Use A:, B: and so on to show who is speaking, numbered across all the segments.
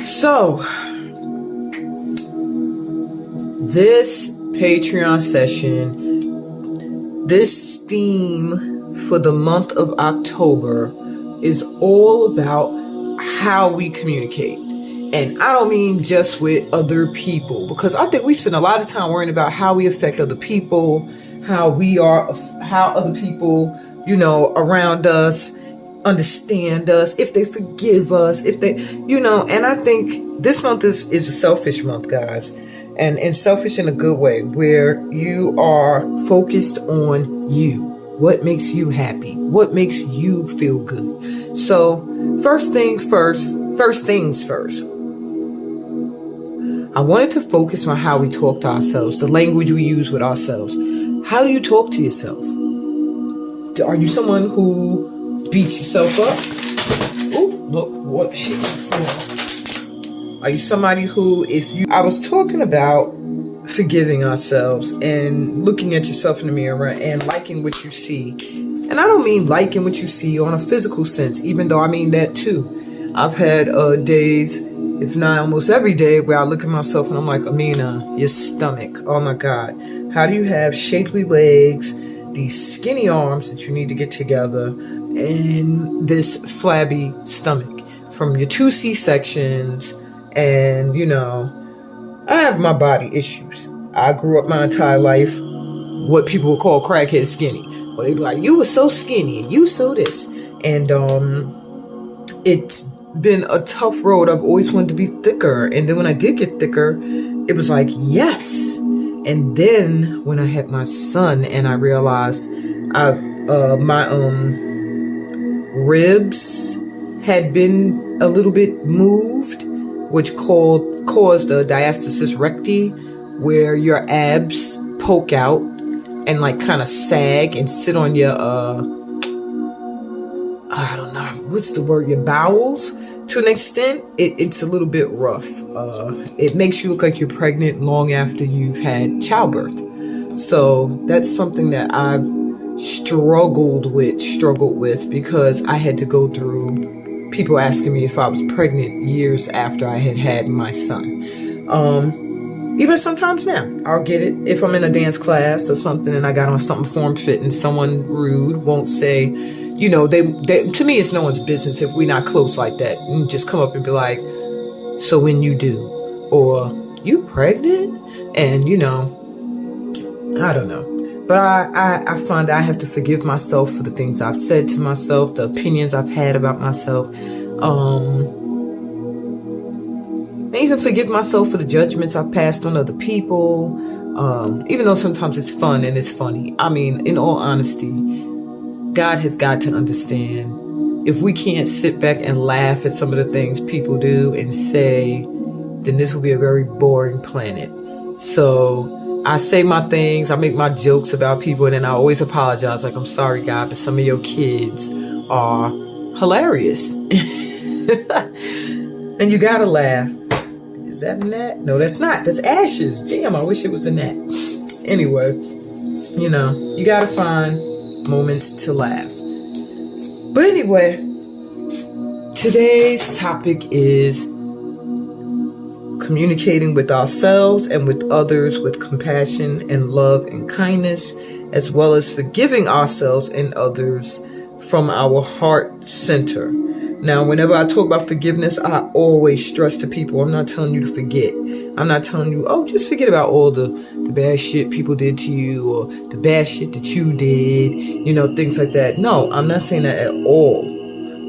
A: So, this Patreon session, this theme for the month of October is all about how we communicate. And I don't mean just with other people, because I think we spend a lot of time worrying about how we affect other people, how other people, around us understand us, if they forgive us, if they, and I think this month is a selfish month, guys. And selfish in a good way, where you are focused on you. What makes you happy? What makes you feel good? So first things first. I wanted to focus on how we talk to ourselves, the language we use with ourselves. How do you talk to yourself? Are you someone who beats yourself up? Oh, look what hit the floor. Are you somebody who, I was talking about forgiving ourselves and looking at yourself in the mirror and liking what you see. And I don't mean liking what you see on a physical sense, even though I mean that too. I've had days, if not almost every day, where I look at myself and I'm like, Amina, your stomach, oh my God. How do you have shapely legs, these skinny arms that you need to get together, and this flabby stomach from your 2 C-sections? And, I have my body issues. I grew up my entire life what people would call crackhead skinny. But they'd be like, you were so skinny and you so this. And it's been a tough road. I've always wanted to be thicker. And then when I did get thicker, it was like, yes. And then when I had my son and I realized my ribs had been a little bit moved, which caused a diastasis recti, where your abs poke out and like kind of sag and sit on your, I don't know, what's the word, your bowels to an extent. It's a little bit rough. It makes you look like you're pregnant long after you've had childbirth. So that's something that I've struggled with because I had to go through people asking me if I was pregnant years after I had my son. Even sometimes now, I'll get it if I'm in a dance class or something and I got on something form-fitting. Someone rude won't say, they to me, it's no one's business if we're not close like that, and just come up and be like, so when you do, or you pregnant? And, I don't know. But I find that I have to forgive myself for the things I've said to myself, the opinions I've had about myself. I even forgive myself for the judgments I've passed on other people. Even though sometimes it's fun and it's funny. I mean, in all honesty, God has got to understand, if we can't sit back and laugh at some of the things people do and say, then this will be a very boring planet. So I say my things, I make my jokes about people, and then I always apologize. Like, I'm sorry, God, but some of your kids are hilarious. And you gotta laugh. Is that a gnat? No, that's not. That's ashes. Damn, I wish it was the gnat. Anyway, you gotta find moments to laugh. But anyway, today's topic is communicating with ourselves and with others with compassion and love and kindness, as well as forgiving ourselves and others from our heart center. Now, whenever I talk about forgiveness, I always stress to people, I'm not telling you to forget. I'm not telling you, just forget about all the bad shit people did to you, or the bad shit that you did, things like that. No, I'm not saying that at all.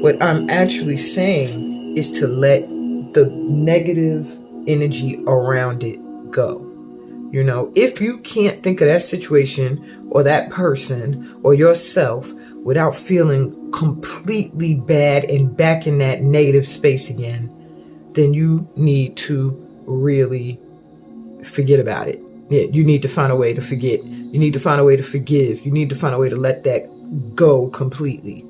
A: What I'm actually saying is to let the negative energy around it go. If you can't think of that situation or that person or yourself without feeling completely bad and back in that negative space again, then you need to really forget about it. Yeah, you need to find a way to forget. You need to find a way to forgive. You need to find a way to let that go completely.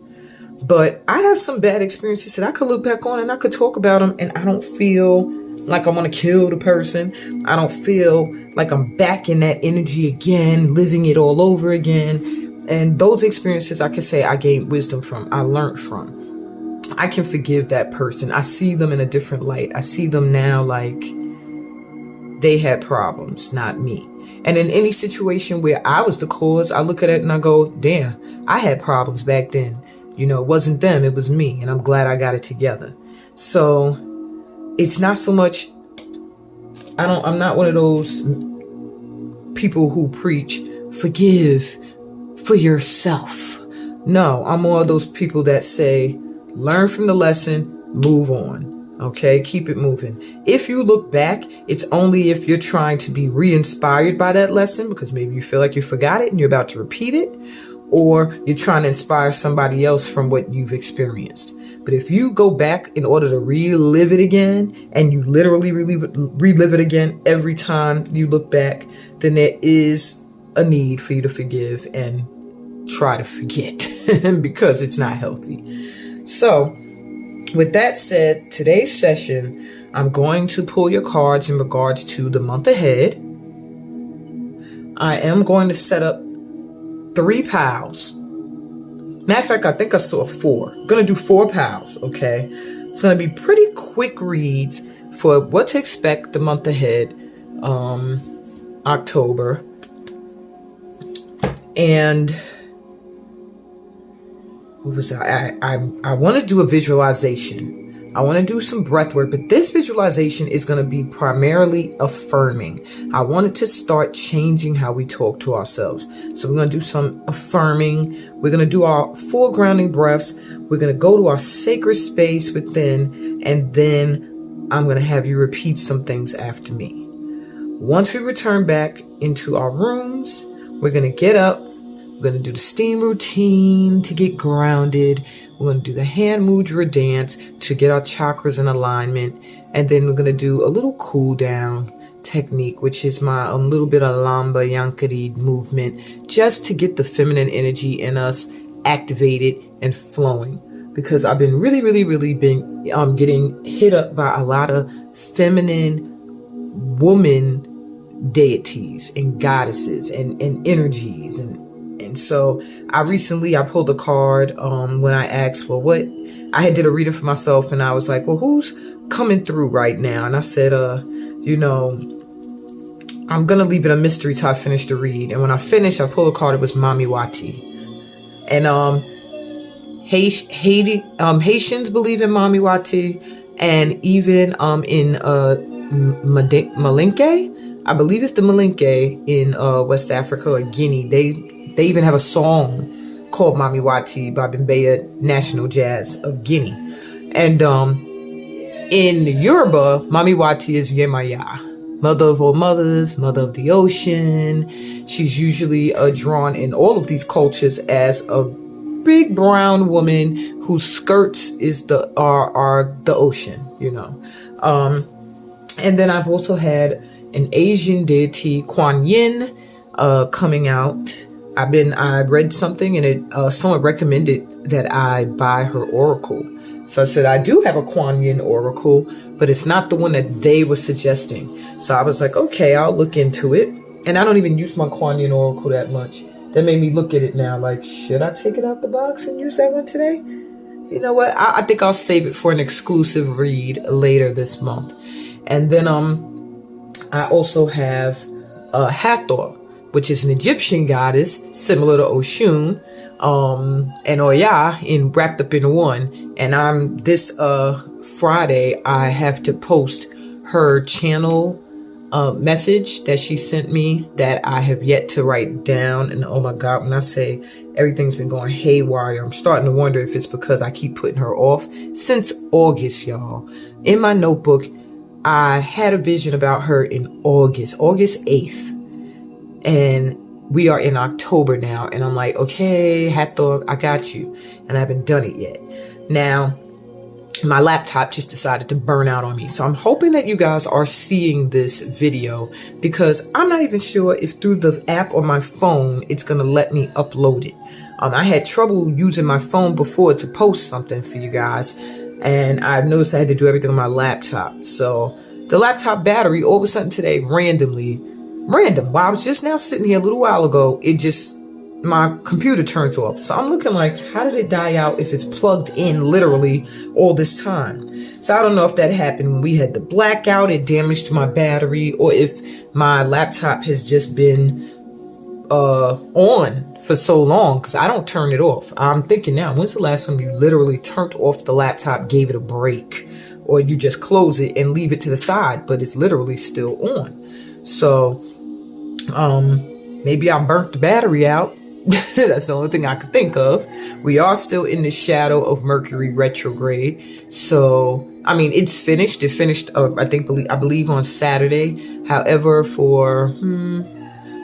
A: But I have some bad experiences that I could look back on and I could talk about them, and I don't feel like I want to kill the person. I don't feel like I'm back in that energy again, living it all over again. And those experiences, I can say I gained wisdom from, I learned from. I can forgive that person. I see them in a different light. I see them now like they had problems, not me. And in any situation where I was the cause, I look at it and I go, damn, I had problems back then. You know, it wasn't them, it was me. And I'm glad I got it together. So it's not so much, I'm not one of those people who preach, forgive for yourself. No, I'm more of those people that say, learn from the lesson, move on. Okay, keep it moving. If you look back, it's only if you're trying to be re-inspired by that lesson, because maybe you feel like you forgot it and you're about to repeat it, or you're trying to inspire somebody else from what you've experienced. But if you go back in order to relive it again, and you literally relive it again every time you look back, then there is a need for you to forgive and try to forget because it's not healthy. So with that said, today's session, I'm going to pull your cards in regards to the month ahead. I am going to set up 3 piles. Matter of fact, I think I saw 4. I'm going to do 4 piles, okay? It's going to be pretty quick reads for what to expect the month ahead, October. And what was that? I want to do a visualization. I want to do some breath work, but this visualization is going to be primarily affirming. I wanted to start changing how we talk to ourselves. So we're going to do some affirming. We're going to do our 4 grounding breaths. We're going to go to our sacred space within, and then I'm going to have you repeat some things after me. Once we return back into our rooms, we're going to get up. We're going to do the steam routine to get grounded. We're going to do the hand mudra dance to get our chakras in alignment. And then we're going to do a little cool down technique, which is my little bit of Lamba Yankari movement, just to get the feminine energy in us activated and flowing. Because I've been really been getting hit up by a lot of feminine woman deities and goddesses and energies and so I pulled a card when I asked, well, what I had did a reading for myself, and I was like, well, who's coming through right now? And I said, I'm gonna leave it a mystery till I finish the read. And when I finished, I pulled a card. It was Mami Wati, and Haitians believe in Mami Wati, and even in Malinke, I believe it's the Malinke in West Africa or Guinea. They even have a song called Mami Wati by Bembeya National Jazz of Guinea. And in Yoruba, Mami Wati is Yemaya, mother of all mothers, mother of the ocean. She's usually drawn in all of these cultures as a big brown woman whose skirts is are the ocean, you know. And then I've also had an Asian deity, Kuan Yin, coming out. I read something and someone recommended that I buy her oracle. So I said, I do have a Kuan Yin oracle, but it's not the one that they were suggesting. So I was like, okay, I'll look into it. And I don't even use my Kuan Yin oracle that much. That made me look at it now like, should I take it out the box and use that one today? You know what? I think I'll save it for an exclusive read later this month. And then I also have Hathor, which is an Egyptian goddess similar to Oshun, and Oya wrapped up in one. And this Friday, I have to post her channel message that she sent me that I have yet to write down. And oh my God, when I say everything's been going haywire, I'm starting to wonder if it's because I keep putting her off since August, y'all. In my notebook, I had a vision about her in August 8th. And we are in October now. And I'm like, okay, Hathor, I got you. And I haven't done it yet. Now, my laptop just decided to burn out on me. So I'm hoping that you guys are seeing this video, because I'm not even sure if through the app on my phone, it's going to let me upload it. I had trouble using my phone before to post something for you guys. And I've noticed I had to do everything on my laptop. So the laptop battery all of a sudden today, random, while I was just now sitting here a little while ago, it just my computer turns off. So I'm looking like, how did it die out if it's plugged in literally all this time? So I don't know if that happened when we had the blackout, it damaged my battery, or if my laptop has just been on for so long, because I don't turn it off. I'm thinking now, when's the last time you literally turned off the laptop, gave it a break, or you just close it and leave it to the side, but it's literally still on? So maybe I burnt the battery out. That's the only thing I could think of. We are still in the shadow of Mercury retrograde. So, I mean, it's finished. It finished, I believe on Saturday. However, for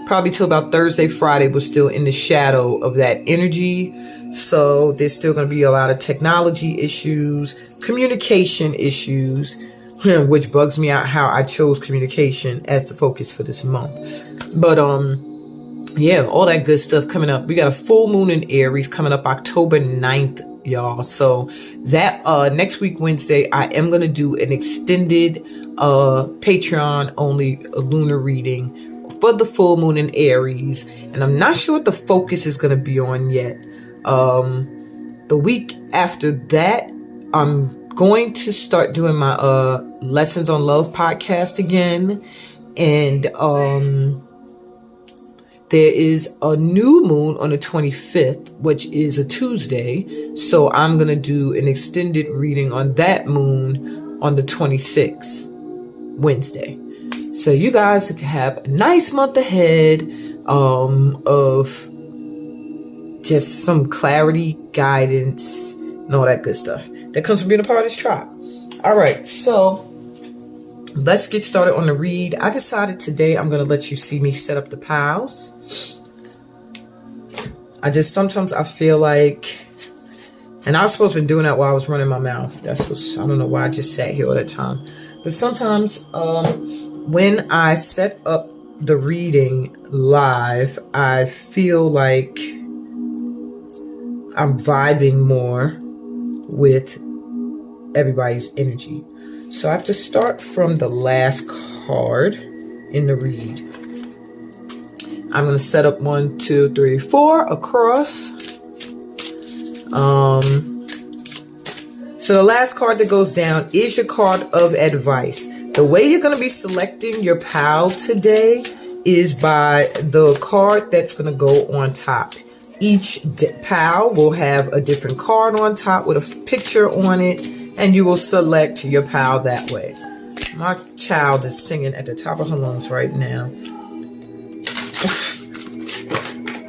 A: probably till about Thursday, Friday, we're still in the shadow of that energy. So there's still going to be a lot of technology issues, communication issues, which bugs me out how I chose communication as the focus for this month. But, yeah, all that good stuff coming up. We got a full moon in Aries coming up October 9th, y'all. So that next week, Wednesday, I am going to do an extended Patreon only lunar reading for the full moon in Aries. And I'm not sure what the focus is going to be on yet. The week after that, I'm going to start doing my Lessons on Love podcast again. And there is a new moon on the 25th, which is a Tuesday. So I'm going to do an extended reading on that moon on the 26th, Wednesday. So you guys have a nice month ahead of just some clarity, guidance, and all that good stuff that comes from being a part of this tribe. All right, so let's get started on the read. I decided today I'm going to let you see me set up the piles. Sometimes I feel like, and I was supposed to be doing that while I was running my mouth. I don't know why I just sat here all the time. But sometimes when I set up the reading live, I feel like I'm vibing more with everybody's energy. So I have to start from the last card in the read. I'm going to set up 1, 2, 3, 4 across. So the last card that goes down is your card of advice. The way you're going to be selecting your pile today is by the card that's going to go on top. Each pile will have a different card on top with a picture on it, and you will select your pile that way. My child is singing at the top of her lungs right now.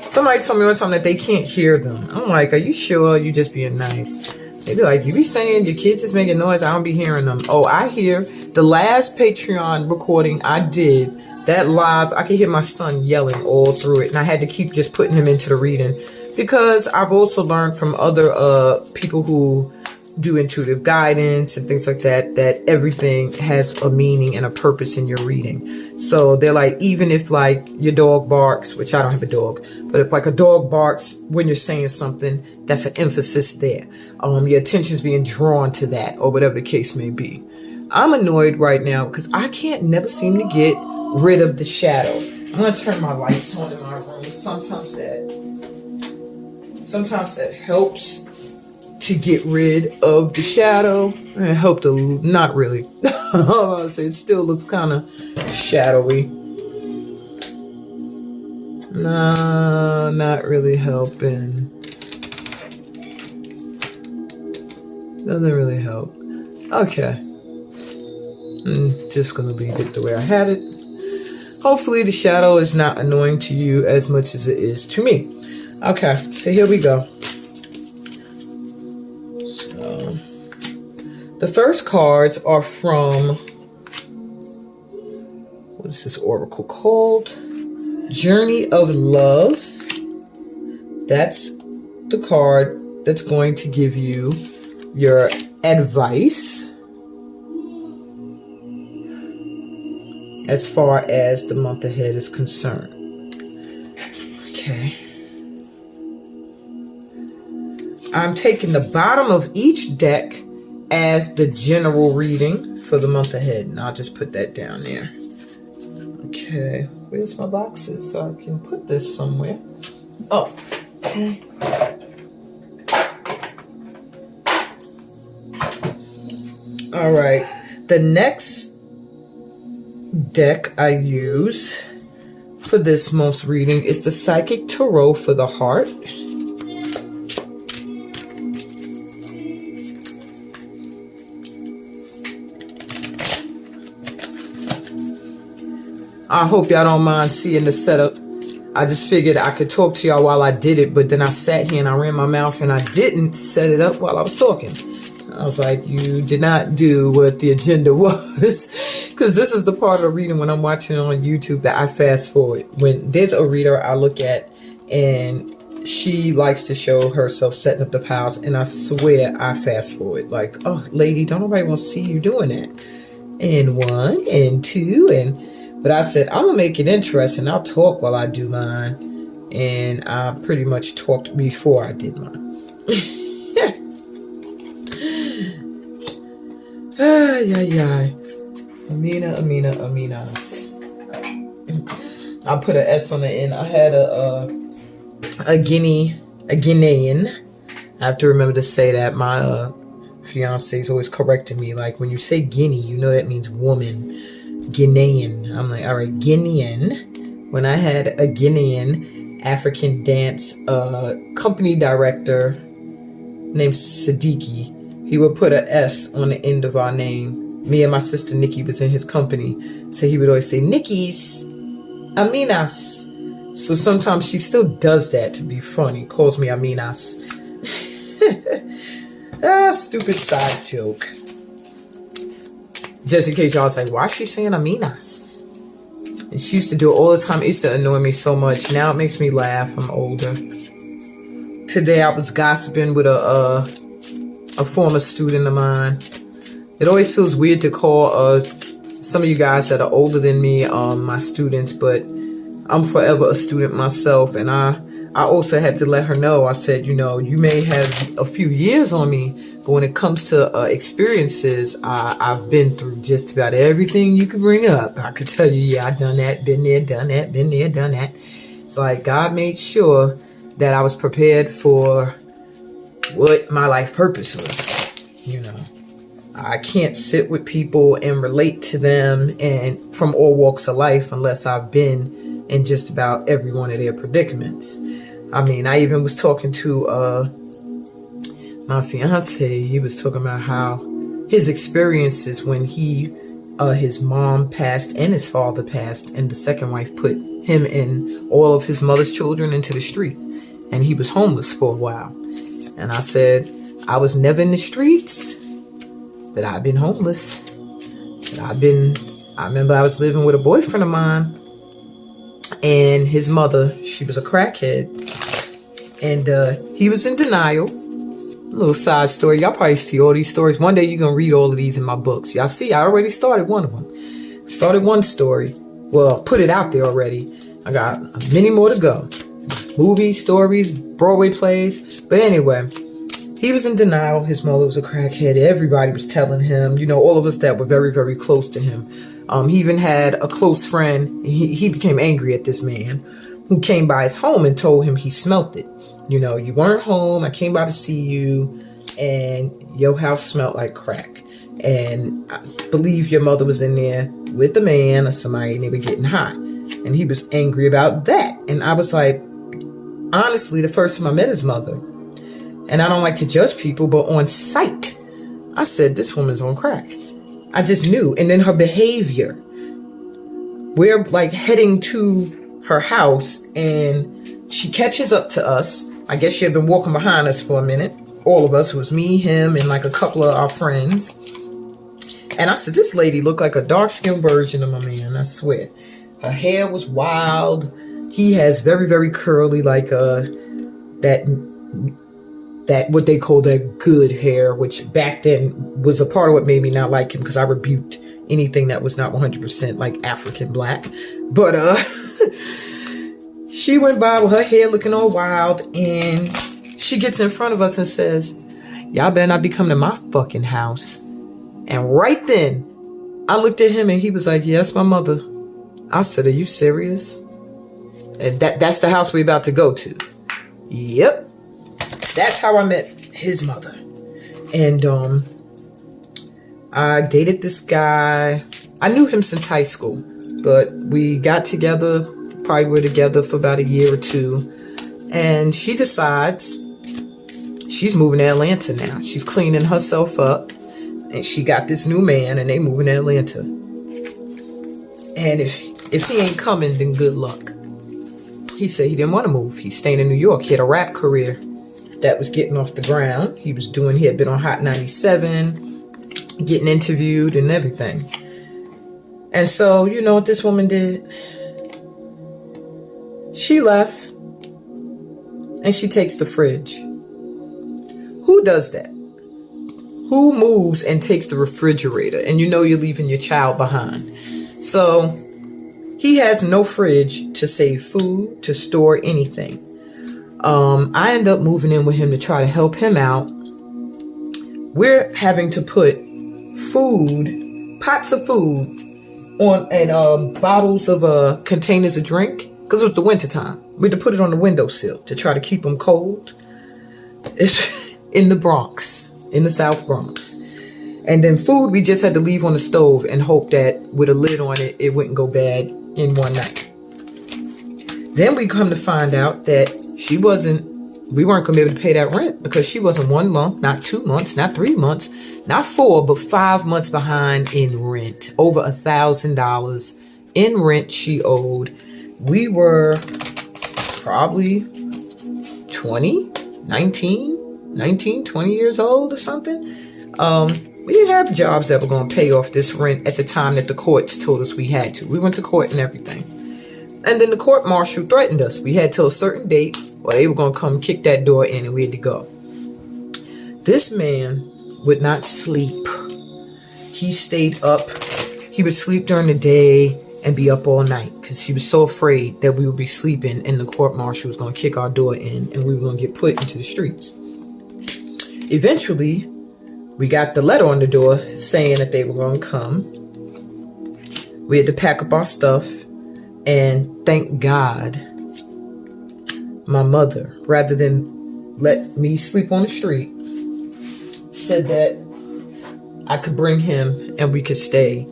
A: Somebody told me one time that they can't hear them. I'm like, are you sure? You just being nice. They be like, you be saying your kids is making noise. I don't be hearing them. Oh, I hear. The last Patreon recording I did, that live, I could hear my son yelling all through it. And I had to keep just putting him into the reading. Because I've also learned from other people who do intuitive guidance and things like that, that everything has a meaning and a purpose in your reading. So they're like, even if like your dog barks, which I don't have a dog, but if like a dog barks when you're saying something, that's an emphasis there. Your attention's being drawn to that, or whatever the case may be. I'm annoyed right now because I can't never seem to get rid of the shadow. I'm going to turn my lights on in my room. Sometimes that helps to get rid of the shadow. And it helped not really. I'm going to say it still looks kind of shadowy. No, not really helping. Doesn't really help. Okay. I'm just going to leave it the way I had it. Hopefully the shadow is not annoying to you as much as it is to me. Okay, so here we go. So, the first cards are from, what is this oracle called? Journey of Love. That's the card that's going to give you your advice as far as the month ahead is concerned. Okay. I'm taking the bottom of each deck as the general reading for the month ahead. And I'll just put that down there. Okay. Where's my boxes so I can put this somewhere? Oh, okay. All right. The next deck I use for this month's reading is the Psychic Tarot for the Heart. I hope y'all don't mind seeing the setup. I just figured I could talk to y'all while I did it, but then I sat here and I ran my mouth and I didn't set it up while I was talking. I was like, you did not do what the agenda was. Because this is the part of the reading when I'm watching on YouTube that I fast forward. When there's a reader I look at and she likes to show herself setting up the piles, and I swear I fast forward. Like, oh, lady, don't nobody want to see you doing that. And 1 and 2 but I said, I'm going to make it interesting. I'll talk while I do mine. And I pretty much talked before I did mine. Ay. Aminas. I put an S on the end. I had a Guinean. I have to remember to say that. My fiance is always correcting me. Like, when you say Guinea, you know that means woman. Guinean. I'm like, all right, Guinean. When I had a Guinean African dance company director named Siddiqui, he would put an S on the end of our name. Me and my sister Nikki was in his company, so he would always say, Nikki's, Aminas. So sometimes she still does that to be funny, calls me Aminas. Stupid side joke. Just in case y'all was like, why is she saying Aminas? And she used to do it all the time. It used to annoy me so much. Now it makes me laugh. I'm older. Today I was gossiping with a former student of mine. It always feels weird to call some of you guys that are older than me my students, but I'm forever a student myself. And I also had to let her know. I said, you know, you may have a few years on me, but when it comes to experiences, I've been through just about everything you could bring up. I could tell you, yeah, I've done that, been there, done that, been there, done that. It's like God made sure that I was prepared for what my life purpose was. You know, I can't sit with people and relate to them and from all walks of life unless I've been in just about every one of their predicaments. I mean, I even was talking to my fiance. He was talking about how his experiences when his mom passed and his father passed, and the second wife put him and all of his mother's children into the street, and he was homeless for a while. And I said, I was never in the streets, but I've been homeless. I remember I was living with a boyfriend of mine, and his mother, she was a crackhead, and he was in denial. A little side story. Y'all probably see all these stories. One day you're going to read all of these in my books. Y'all see, I already started one of them. Started one story. Well, put it out there already. I got many more to go. Movies, stories, Broadway plays. But anyway, he was in denial. His mother was a crackhead. Everybody was telling him, you know, all of us that were very, very close to him. He even had a close friend. He became angry at this man who came by his home and told him he smelt it. You know, you weren't home. I came by to see you, and your house smelled like crack. And I believe your mother was in there with the man or somebody, and they were getting high. And he was angry about that. And I was like, honestly, the first time I met his mother, and I don't like to judge people, but on sight, I said, this woman's on crack. I just knew. And then her behavior. We're like heading to her house, and she catches up to us. I guess she had been walking behind us for a minute. All of us. It was me, him, and like a couple of our friends. And I said, this lady looked like a dark-skinned version of my man, I swear. Her hair was wild. He has very, very curly, like that what they call that good hair, which back then was a part of what made me not like him, because I rebuked anything that was not 100% like African black. But she went by with her hair looking all wild, and she gets in front of us and says, y'all better not be coming to my fucking house. And right then, I looked at him and he was like, yeah, that's my mother. I said, are you serious? And that's the house we're about to go to. Yep. That's how I met his mother. And I dated this guy. I knew him since high school, but we got together, probably were together for about a year or two. And she decides she's moving to Atlanta now. She's cleaning herself up, and she got this new man, and they moving to Atlanta. And if he ain't coming, then good luck. He said he didn't want to move. He's staying in New York. He had a rap career that was getting off the ground. He had been on Hot 97, getting interviewed and everything. And so, you know what this woman did? She left, and she takes the fridge. Who does that? Who moves and takes the refrigerator? And you know you're leaving your child behind. So he has no fridge to save food, to store anything. I end up moving in with him to try to help him out. We're having to put food, pots of food, on and bottles of containers of drink, because it was the winter time. We had to put it on the windowsill to try to keep them cold. It's in the Bronx, in the South Bronx. And then food we just had to leave on the stove and hope that with a lid on it, it wouldn't go bad in one night. Then we come to find out that we weren't going to be able to pay that rent because she wasn't 1 month, not 2 months, not 3 months, not 4, but 5 months behind in rent. Over $1,000 in rent she owed. We were probably 19, 20 years old or something. We didn't have jobs that were going to pay off this rent at the time that the courts told us we had to. We went to court and everything. And then the court marshal threatened us. We had till a certain date or they were going to come kick that door in and we had to go. This man would not sleep. He stayed up. He would sleep during the day and be up all night because he was so afraid that we would be sleeping and the court marshal was going to kick our door in and we were going to get put into the streets. Eventually, we got the letter on the door saying that they were going to come. We had to pack up our stuff. And thank God, my mother, rather than let me sleep on the street, said that I could bring him and we could stay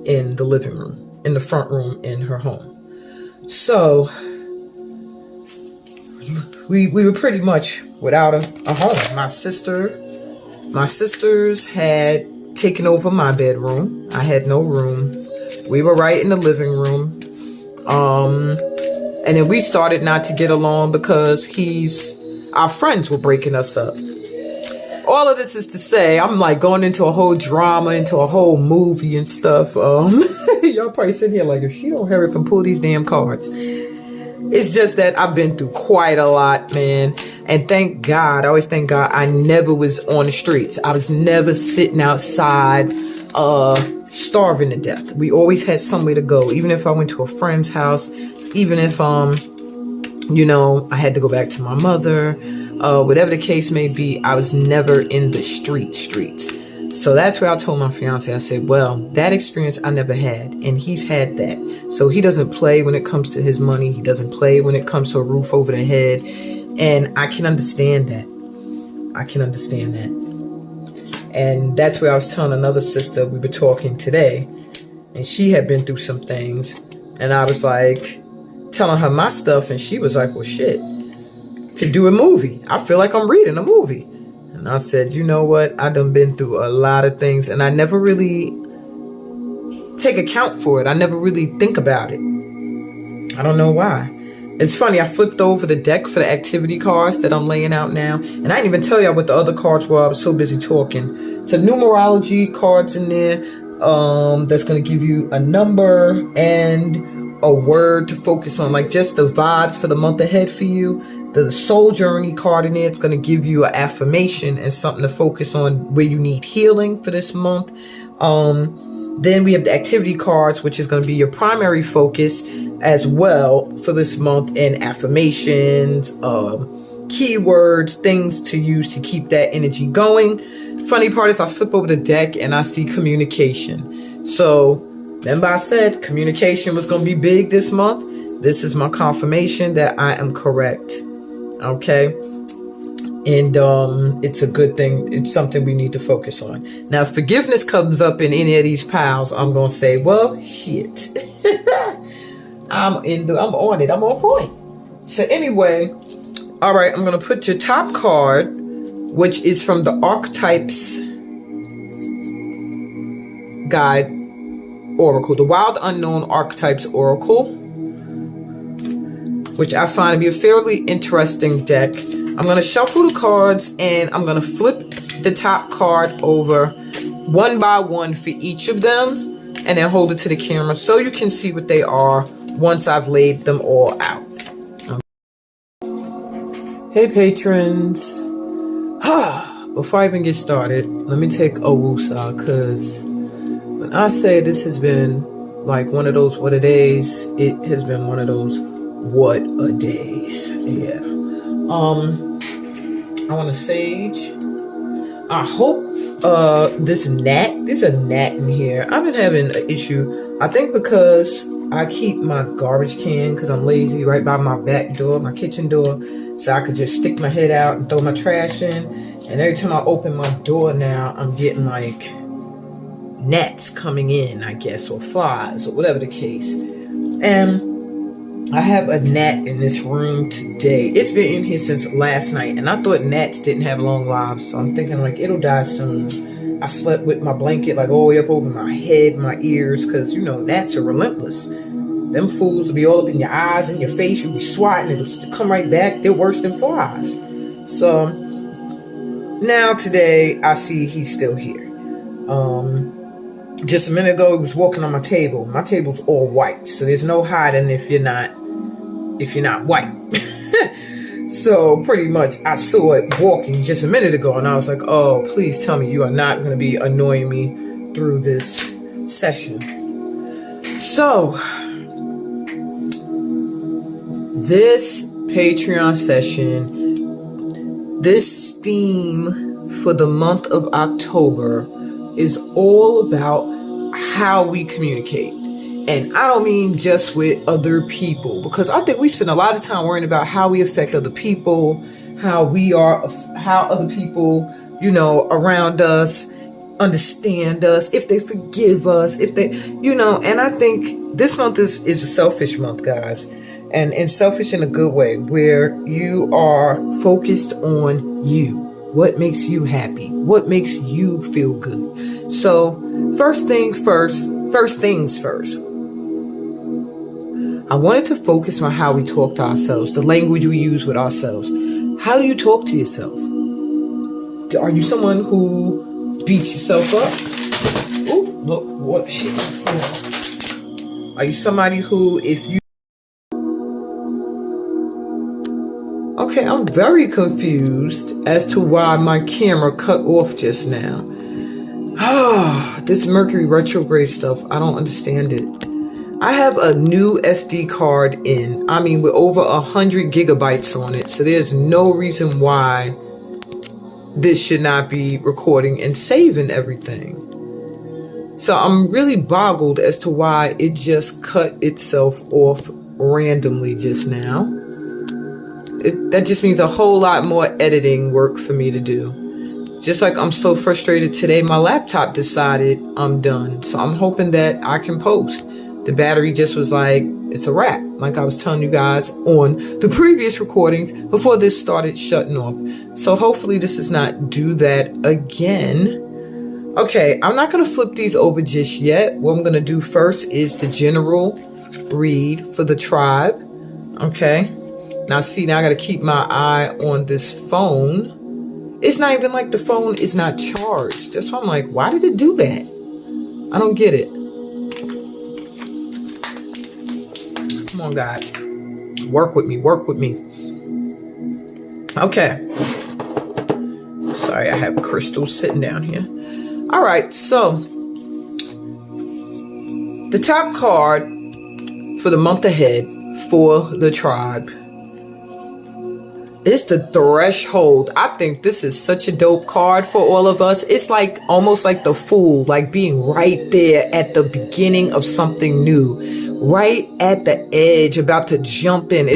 A: in the living room, in the front room in her home. So we were pretty much without a home. My sisters had taken over my bedroom. I had no room. We were right in the living room. And then we started not to get along because our friends were breaking us up. All of this is to say, I'm like going into a whole drama, into a whole movie and stuff. Y'all probably sitting here like, if she don't hurry up and pull these damn cards. It's just that I've been through quite a lot, man. And thank God, I always thank God, I never was on the streets. I was never sitting outside, starving to death. We always had somewhere to go. Even if I went to a friend's house, even if, I had to go back to my mother, whatever the case may be, I was never in the streets. So that's where I told my fiance, I said, well, that experience I never had, and he's had that. So he doesn't play when it comes to his money. He doesn't play when it comes to a roof over the head. And I can understand that. And that's where I was telling another sister, we were talking today, and she had been through some things. And I was like, telling her my stuff, and she was like, well, shit, could do a movie. I feel like I'm reading a movie. And I said, you know what? I done been through a lot of things, and I never really take account for it. I never really think about it. I don't know why. It's funny, I flipped over the deck for the activity cards that I'm laying out now. And I didn't even tell y'all what the other cards were. I was so busy talking. It's a numerology cards in there that's going to give you a number and a word to focus on. Like just the vibe for the month ahead for you. The soul journey card in there. It's going to give you an affirmation and something to focus on where you need healing for this month. Then we have the activity cards, which is going to be your primary focus as well for this month, and affirmations, keywords, things to use to keep that energy going. Funny part is I flip over the deck and I see communication. So remember I said communication was going to be big this month. This is my confirmation that I am correct. Okay. And it's a good thing. It's something we need to focus on. Now, if forgiveness comes up in any of these piles, I'm going to say, well, shit. I'm on it. I'm on point. So anyway, all right, I'm going to put your top card, which is from the Archetypes Guide Oracle, the Wild Unknown Archetypes Oracle, which I find to be a fairly interesting deck. I'm going to shuffle the cards and I'm going to flip the top card over one by one for each of them and then hold it to the camera so you can see what they are once I've laid them all out. Hey patrons. Before I even get started, let me take a woosah, because when I say this has been like one of those what a days, it has been one of those what a days. Yeah. I want to sage. I hope there's a gnat in here. I've been having an issue. I think because I keep my garbage can, because I'm lazy, right by my back door, my kitchen door, so I could just stick my head out and throw my trash in. And every time I open my door now, I'm getting like gnats coming in, I guess, or flies, or whatever the case. And I have a gnat in this room today. It's been in here since last night, and I thought gnats didn't have long lives, so I'm thinking like it'll die soon. I slept with my blanket like all the way up over my head, my ears, because you know gnats are relentless. Them fools will be all up in your eyes and your face. You'll be swatting, it'll come right back. They're worse than flies. So now today I see he's still here. Just a minute ago, he was walking on my table. My table's all white, so there's no hiding if you're not white. So pretty much, I saw it walking just a minute ago, and I was like, "Oh, please tell me you are not going to be annoying me through this session." So this Patreon session, this theme for the month of October, is all about how we communicate. And I don't mean just with other people, because I think we spend a lot of time worrying about how we affect other people, how other people, around us understand us, if they forgive us, if they, and I think this month is a selfish month, guys. And selfish in a good way, where you are focused on you. What makes you happy? What makes you feel good? So first things first. I wanted to focus on how we talk to ourselves, the language we use with ourselves. How do you talk to yourself? Are you someone who beats yourself up? Oh, look, what hit my phone. Are you somebody who, Okay, I'm very confused as to why my camera cut off just now. This Mercury retrograde stuff, I don't understand it. I have a new SD card with over 100 gigabytes on it, so there's no reason why this should not be recording and saving everything. So I'm really boggled as to why it just cut itself off randomly just now. That just means a whole lot more editing work for me to do. Just like I'm so frustrated today, my laptop decided I'm done. So I'm hoping that I can post. The battery just was like, it's a wrap. Like I was telling you guys on the previous recordings before this started shutting off. So hopefully this does not do that again. Okay, I'm not going to flip these over just yet. What I'm going to do first is the general read for the tribe. Okay. Now I got to keep my eye on this phone. It's not even like the phone is not charged. That's why I'm like, why did it do that? I don't get it. Come on, God. Work with me. Okay. Sorry, I have Crystal sitting down here. All right, so the top card for the month ahead for the tribe, it's the Threshold. I think this is such a dope card for all of us. It's like almost like the Fool, like being right there at the beginning of something new, right at the edge, about to jump in.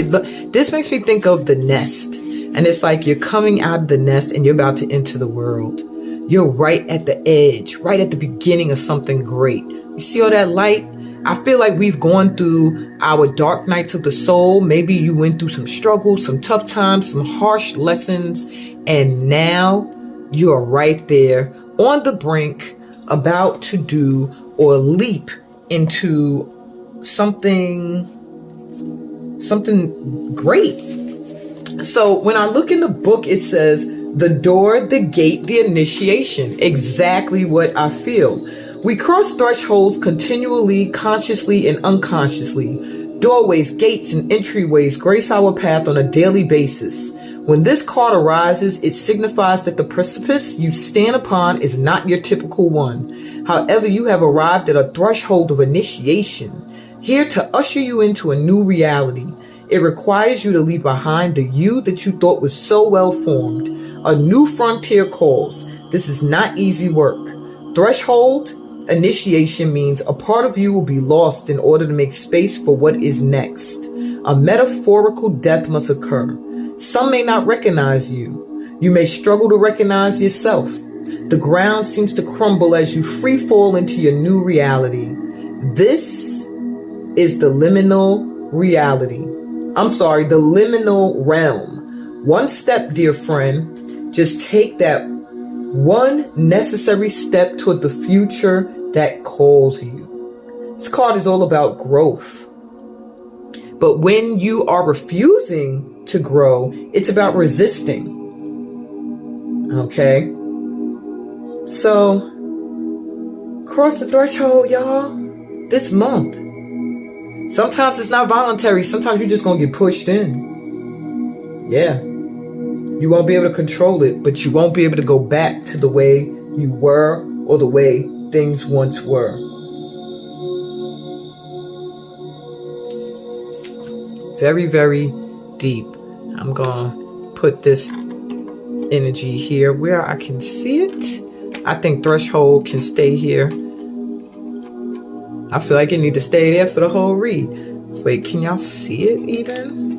A: This makes me think of the Nest. And it's like you're coming out of the nest and you're about to enter the world. You're right at the edge, right at the beginning of something great. You see all that light? I feel like we've gone through our dark nights of the soul. Maybe you went through some struggles, some tough times, some harsh lessons, and now you are right there on the brink, about to do or leap into something great. So when I look in the book, it says the door, the gate, the initiation. Exactly what I feel. We cross thresholds continually, consciously and unconsciously. Doorways, gates, and entryways grace our path on a daily basis. When this card arises, it signifies that the precipice you stand upon is not your typical one. However, you have arrived at a threshold of initiation, here to usher you into a new reality. It requires you to leave behind the you that you thought was so well formed. A new frontier calls. This is not easy work. Threshold initiation means a part of you will be lost in order to make space for what is next. A metaphorical death must occur. Some may not recognize you. You may struggle to recognize yourself. The ground seems to crumble as you free fall into your new reality. This is the liminal reality. The liminal realm. One step, dear friend. Just take that one necessary step toward the future that calls you. This card is all about growth. But when you are refusing to grow, it's about resisting. Okay? So, cross the threshold, y'all, this month. Sometimes it's not voluntary. Sometimes you're just going to get pushed in. Yeah. You won't be able to control it, but you won't be able to go back to the way you were or the way things once were. Very, very deep. I'm going to put this energy here where I can see it. I think threshold can stay here. I feel like it need to stay there for the whole read. Wait, can y'all see it even?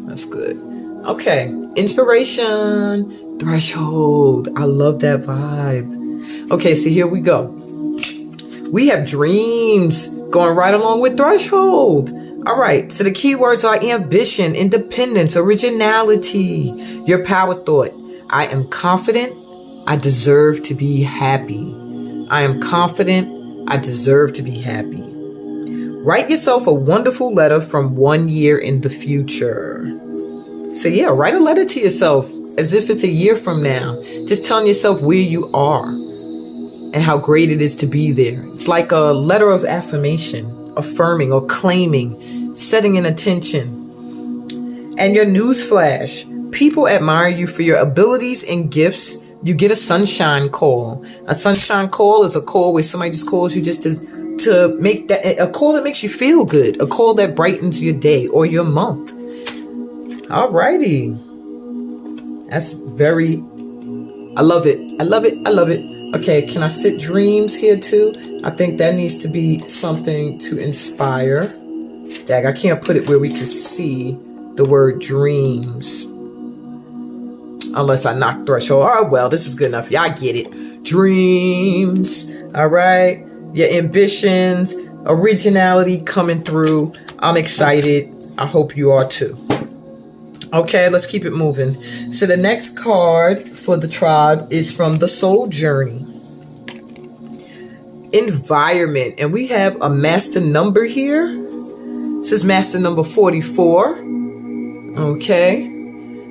A: That's good. Okay, inspiration, threshold. I love that vibe. Okay, so here we go. We have dreams going right along with threshold. All right, so the keywords are ambition, independence, originality, your power thought. I am confident. I deserve to be happy. I am confident. I deserve to be happy. Write yourself a wonderful letter from 1 year in the future. So yeah, write a letter to yourself as if it's a year from now. Just telling yourself where you are and how great it is to be there. It's like a letter of affirmation, affirming or claiming, setting an intention. And your newsflash, people admire you for your abilities and gifts. You get a sunshine call. A sunshine call is a call where somebody just calls you just to make that, a call that makes you feel good, a call that brightens your day or your month. Alrighty. That's very, I love it. I love it. I love it. Okay, can I sit dreams here too? I think that needs to be something to inspire. Dag, I can't put it where we can see the word dreams. Unless I knock threshold. All right, well, this is good enough. Y'all get it. Dreams. All right. Your ambitions, originality coming through. I'm excited. I hope you are too. Okay, let's keep it moving. So the next card for the tribe is from the Soul Journey. Environment. And we have a master number here. This is master number 44. Okay.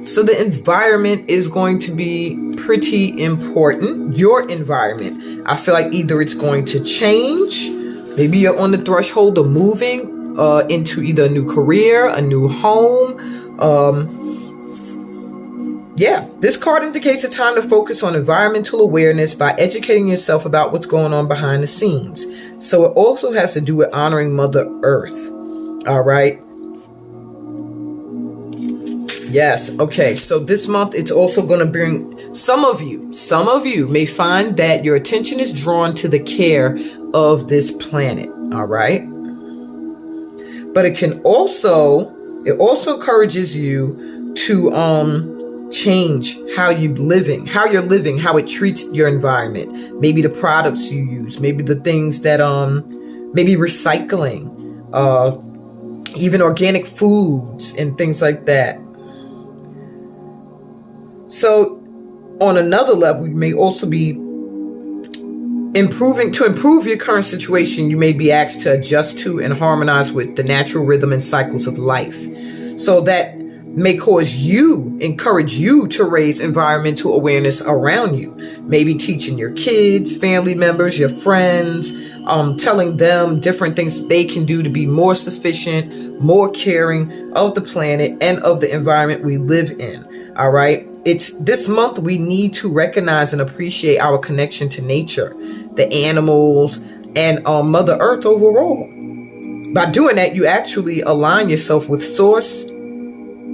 A: So the environment is going to be pretty important. Your environment. I feel like either it's going to change. Maybe you're on the threshold of moving into either a new career, a new home. Yeah, this card indicates a time to focus on environmental awareness by educating yourself about what's going on behind the scenes. So it also has to do with honoring Mother Earth. All right. Yes. Okay. So this month, it's also going to bring some of you may find that your attention is drawn to the care of this planet. All right. But it also encourages you to change how you're living, how it treats your environment. Maybe the products you use, maybe the things that maybe recycling, even organic foods and things like that. So on another level, you may also be to improve your current situation. You may be asked to adjust to and harmonize with the natural rhythm and cycles of life. So that may encourage you to raise environmental awareness around you. Maybe teaching your kids, family members, your friends, telling them different things they can do to be more sufficient, more caring of the planet and of the environment we live in. All right. It's this month we need to recognize and appreciate our connection to nature, the animals, and Mother Earth overall. By doing that, you actually align yourself with Source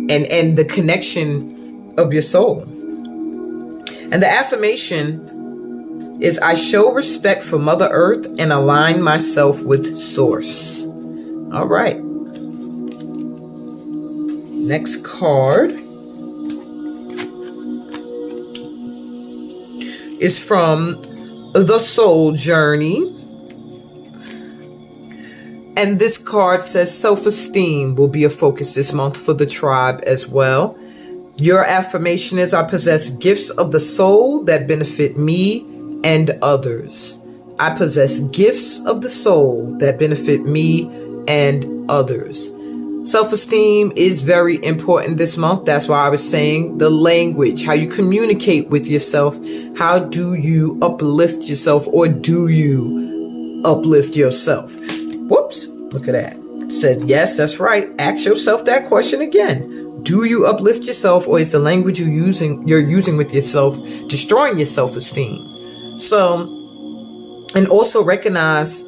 A: and the connection of your soul. And the affirmation is, I show respect for Mother Earth and align myself with Source. All right. Next card is from the Soul Journey. And this card says self-esteem will be a focus this month for the tribe as well. Your affirmation is, I possess gifts of the soul that benefit me and others. I possess gifts of the soul that benefit me and others. Self-esteem is very important this month. That's why I was saying the language, how you communicate with yourself. How do you uplift yourself, or do you uplift yourself? Whoops, look at that. Said, yes, that's right. Ask yourself that question again. Do you uplift yourself, or is the language you're using with yourself destroying your self-esteem? So, and also recognize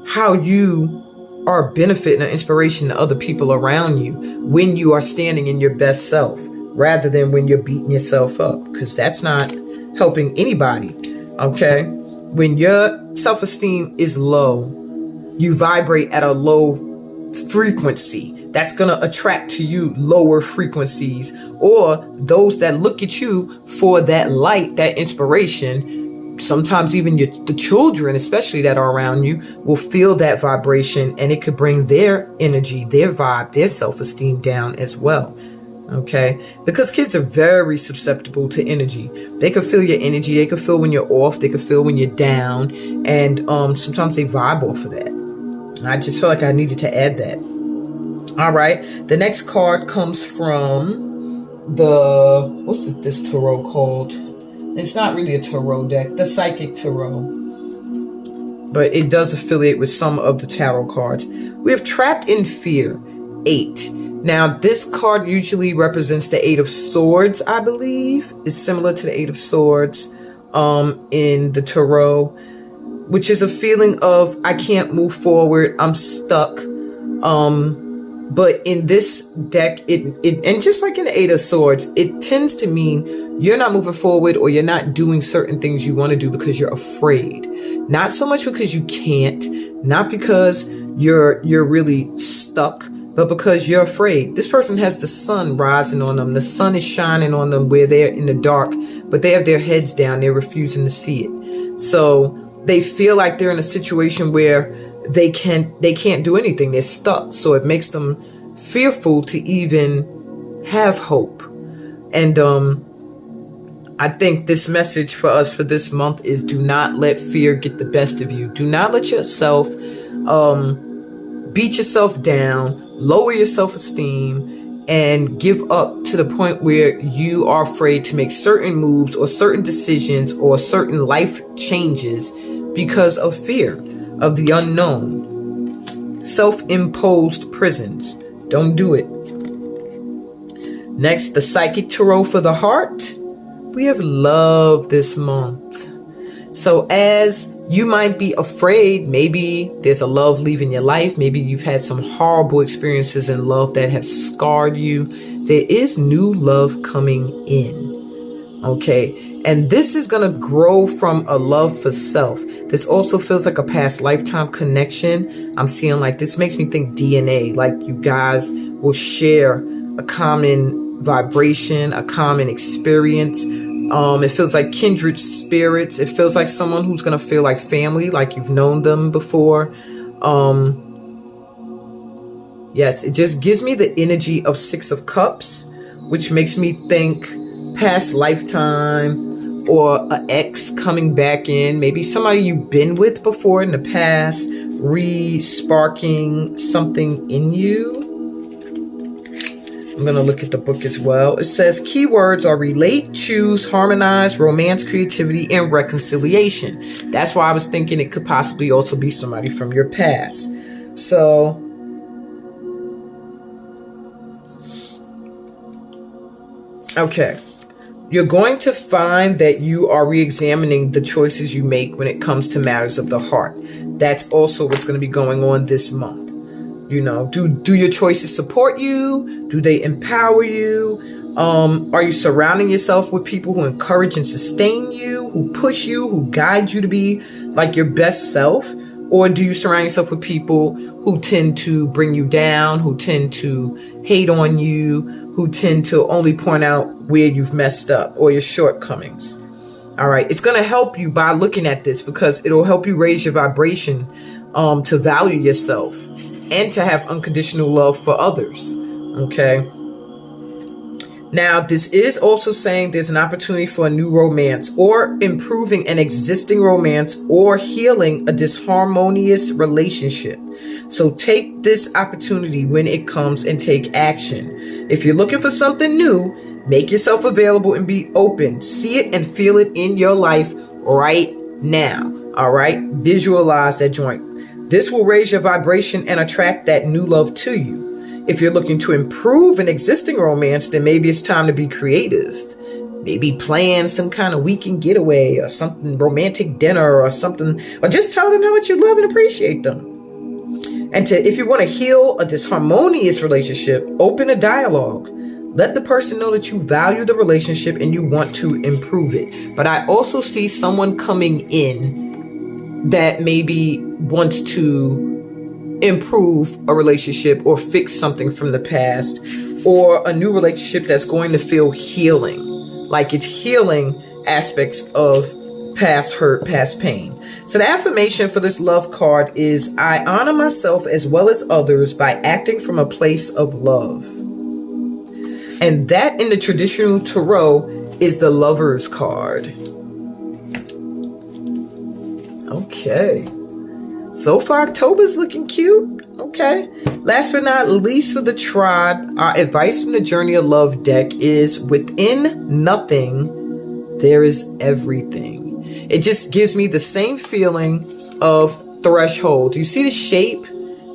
A: how you are benefiting or inspiration to other people around you when you are standing in your best self, rather than when you're beating yourself up, because that's not helping anybody. Okay. When your self-esteem is low, you vibrate at a low frequency. That's going to attract to you lower frequencies, or those that look at you for that light, that inspiration. Sometimes even the children, especially that are around you, will feel that vibration, and it could bring their energy, their vibe, their self-esteem down as well. Okay, because kids are very susceptible to energy. They can feel your energy. They can feel when you're off. They can feel when you're down, and sometimes they vibe off of that. And I just feel like I needed to add that. All right, the next card comes from this tarot called? It's not really a tarot deck, the Psychic Tarot, but it does affiliate with some of the tarot cards. We have Trapped in Fear, 8. Now, this card usually represents the 8 of Swords, I believe. Is similar to the 8 of Swords in the tarot, which is a feeling of, I can't move forward, I'm stuck. But in this deck, it and just like in the 8 of Swords, it tends to mean you're not moving forward, or you're not doing certain things you want to do because you're afraid. Not so much because you can't, not because you're really stuck, but because you're afraid. This person has the sun rising on them. The sun is shining on them where they're in the dark, but they have their heads down. They're refusing to see it. So they feel like they're in a situation where they can't do anything. They're stuck. So it makes them fearful to even have hope. And I think this message for us for this month is, do not let fear get the best of you. Do not let yourself beat yourself down, lower your self-esteem, and give up to the point where you are afraid to make certain moves or certain decisions or certain life changes because of fear of the unknown. Self-imposed prisons. Don't do it. Next, the Psychic Tarot for the heart. We have love this month. So as you might be afraid, maybe there's a love leaving your life. Maybe you've had some horrible experiences in love that have scarred you. There is new love coming in. Okay. And this is going to grow from a love for self. This also feels like a past lifetime connection. I'm seeing like this makes me think DNA, like you guys will share a common vibration, a common experience. It feels like kindred spirits. It feels like someone who's going to feel like family, like you've known them before. Yes, it just gives me the energy of Six of Cups, which makes me think past lifetime or an ex coming back in. Maybe somebody you've been with before in the past, re-sparking something in you. I'm going to look at the book as well. It says keywords are relate, choose, harmonize, romance, creativity, and reconciliation. That's why I was thinking it could possibly also be somebody from your past. So, okay. You're going to find that you are re-examining the choices you make when it comes to matters of the heart. That's also what's going to be going on this month. You know, do your choices support you? Do they empower you? Are you surrounding yourself with people who encourage and sustain you, who push you, who guide you to be like your best self? Or do you surround yourself with people who tend to bring you down, who tend to hate on you, who tend to only point out where you've messed up or your shortcomings? All right. It's going to help you by looking at this, because it'll help you raise your vibration to value yourself and to have unconditional love for others. Okay. Now, this is also saying there's an opportunity for a new romance, or improving an existing romance, or healing a disharmonious relationship. So take this opportunity when it comes and take action. If you're looking for something new, make yourself available and be open. See it and feel it in your life right now. All right. Visualize that joint. This will raise your vibration and attract that new love to you. If you're looking to improve an existing romance, then maybe it's time to be creative. Maybe plan some kind of weekend getaway or something, romantic dinner or something, or just tell them how much you love and appreciate them. And if you want to heal a disharmonious relationship, open a dialogue. Let the person know that you value the relationship and you want to improve it. But I also see someone coming in that maybe wants to improve a relationship or fix something from the past, or a new relationship that's going to feel healing, like it's healing aspects of past hurt, past pain. So the affirmation for this love card is, I honor myself as well as others by acting from a place of love. And that in the traditional tarot is the Lover's card. Okay. So far, October's looking cute. Okay. Last but not least for the tribe, our advice from the Journey of Love deck is, within nothing, there is everything. It just gives me the same feeling of threshold. You see the shape?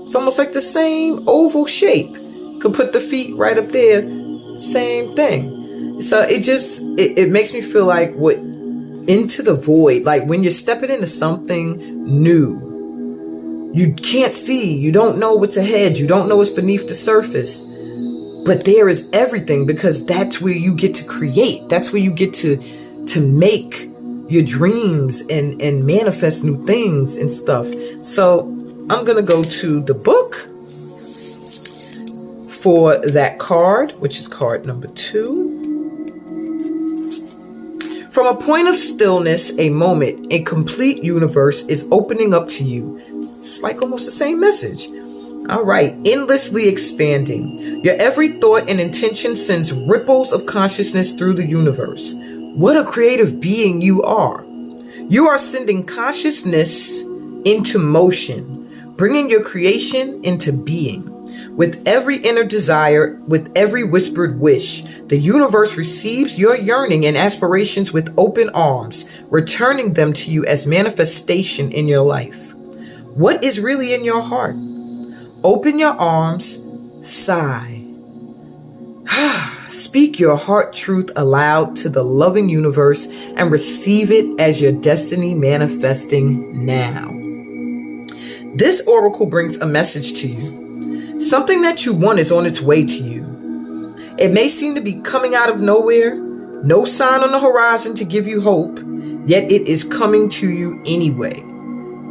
A: It's almost like the same oval shape. Could put the feet right up there. Same thing. So it makes me feel like what into the void, like when you're stepping into something new. You can't see, you don't know what's ahead, you don't know what's beneath the surface, but there is everything, because that's where you get to create. That's where you get to make your dreams and manifest new things and stuff. So I'm going to go to the book for that card, which is card number 2. From a point of stillness, a moment, a complete universe is opening up to you. It's like almost the same message. All right. Endlessly expanding. Your every thought and intention sends ripples of consciousness through the universe. What a creative being you are. You are sending consciousness into motion, bringing your creation into being. With every inner desire, with every whispered wish, the universe receives your yearning and aspirations with open arms, returning them to you as manifestation in your life. What is really in your heart? Open your arms, sigh. Speak your heart truth aloud to the loving universe and receive it as your destiny manifesting now. This oracle brings a message to you. Something that you want is on its way to you. It may seem to be coming out of nowhere, no sign on the horizon to give you hope, yet it is coming to you anyway.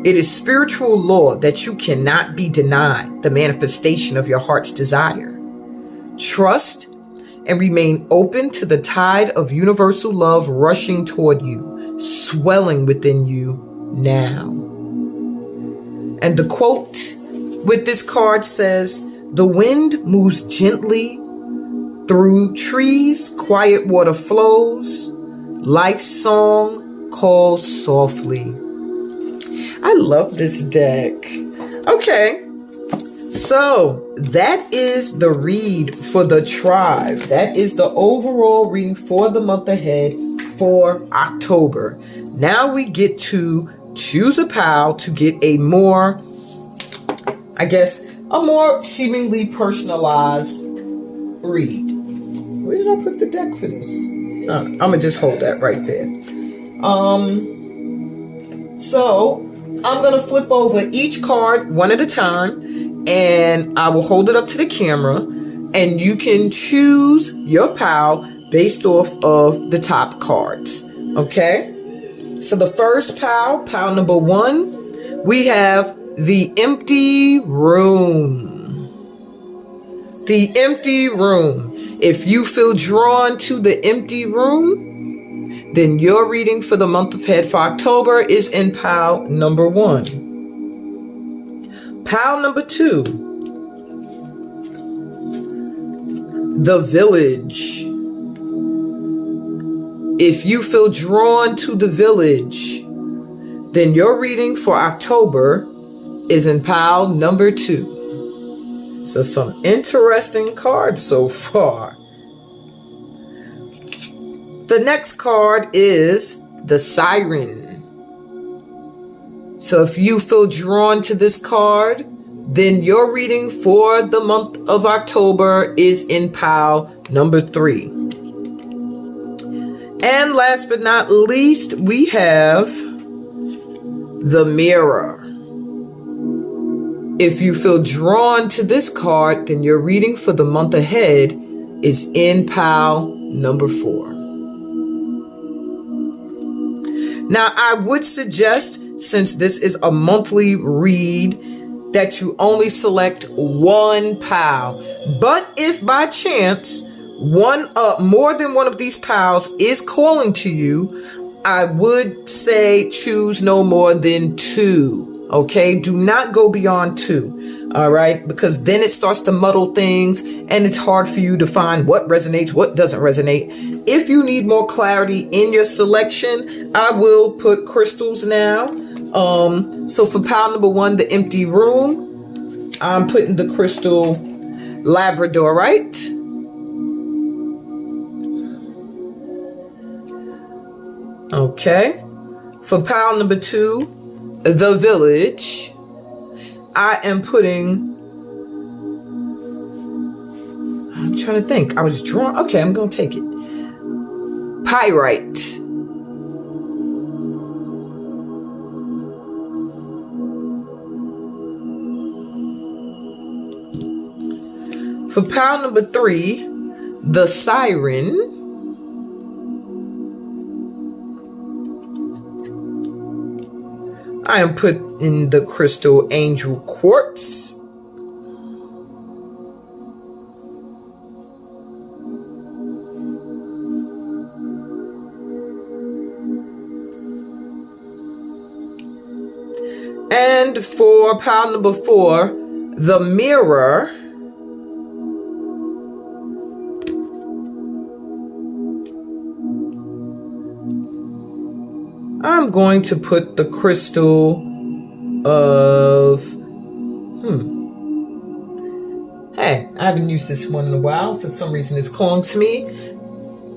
A: It is spiritual law that you cannot be denied the manifestation of your heart's desire. Trust and remain open to the tide of universal love rushing toward you, swelling within you now. And the quote with this card says, "The wind moves gently through trees, quiet water flows, life's song calls softly." I love this deck. Okay, so that is the read for the tribe. That is the overall reading for the month ahead for October. Now we get to choose a pal to get a more, I guess, a more seemingly personalized read. Where did I put the deck for this? I'm gonna just hold that right there. So I'm gonna flip over each card one at a time, and I will hold it up to the camera, and you can choose your pal based off of the top cards. Okay? So the first pal number 1, we have the empty room. The empty room. If you feel drawn to the empty room, then your reading for the month ahead for October is in pile number 1. Pile number 2, the village. If you feel drawn to the village, then your reading for October is in pile number 2. So some interesting cards so far. The next card is the Siren. So if you feel drawn to this card, then your reading for the month of October is in pile number 3. And last but not least, we have the Mirror. If you feel drawn to this card, then your reading for the month ahead is in pile number 4. Now, I would suggest, since this is a monthly read, that you only select one pal. But if by chance more than one of these pals is calling to you, I would say choose no more than 2. Okay, do not go beyond 2. All right, because then it starts to muddle things and it's hard for you to find what resonates, what doesn't resonate. If you need more clarity in your selection, I will put crystals now. So for pile number 1, the empty room, I'm putting the crystal Labradorite. Okay. For pile number 2, the village, I am putting, I'm trying to think. I was drawn. Okay, I'm going to take it. Pyrite. For pile number 3, the Siren, I am putting the crystal Angel Quartz. And for pile number 4, the Mirror, I'm going to put the crystal of, hey, I haven't used this one in a while. For some reason it's calling to me.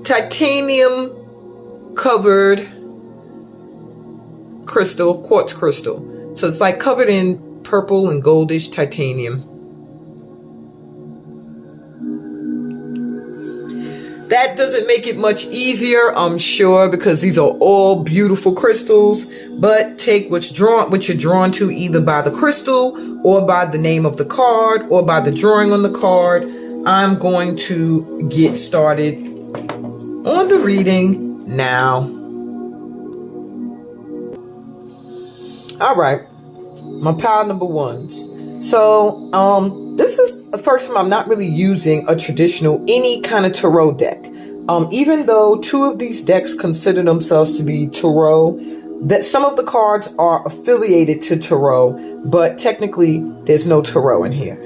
A: Titanium covered crystal, quartz crystal. So it's like covered in purple and goldish titanium. That doesn't make it much easier, I'm sure, because these are all beautiful crystals. But take what you're drawn to, either by the crystal or by the name of the card or by the drawing on the card. I'm going to get started on the reading now. All right, my pile number 1s. So This is the first time I'm not really using a traditional, any kind of tarot deck. Even though two of these decks consider themselves to be tarot, that some of the cards are affiliated to tarot, but technically there's no tarot in here.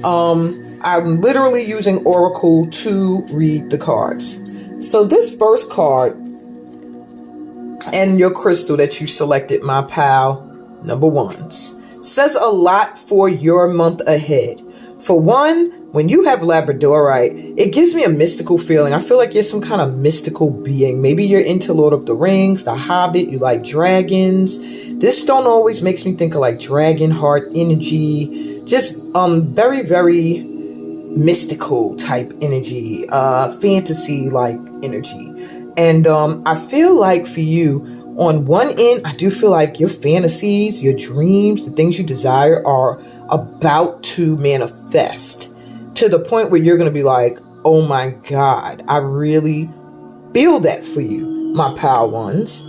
A: I'm literally using Oracle to read the cards. So this first card, and your crystal that you selected, my pal, number ones, says a lot for your month ahead. For one, when you have Labradorite, it gives me a mystical feeling. I feel like you're some kind of mystical being. Maybe you're into Lord of the Rings, The Hobbit, you like dragons. This stone always makes me think of like dragon heart energy. Just very, very mystical type energy, fantasy like energy. And I feel like for you, on one end, I do feel like your fantasies, your dreams, the things you desire are about to manifest to the point where you're going to be like, oh my God, I really feel that for you, my pal ones.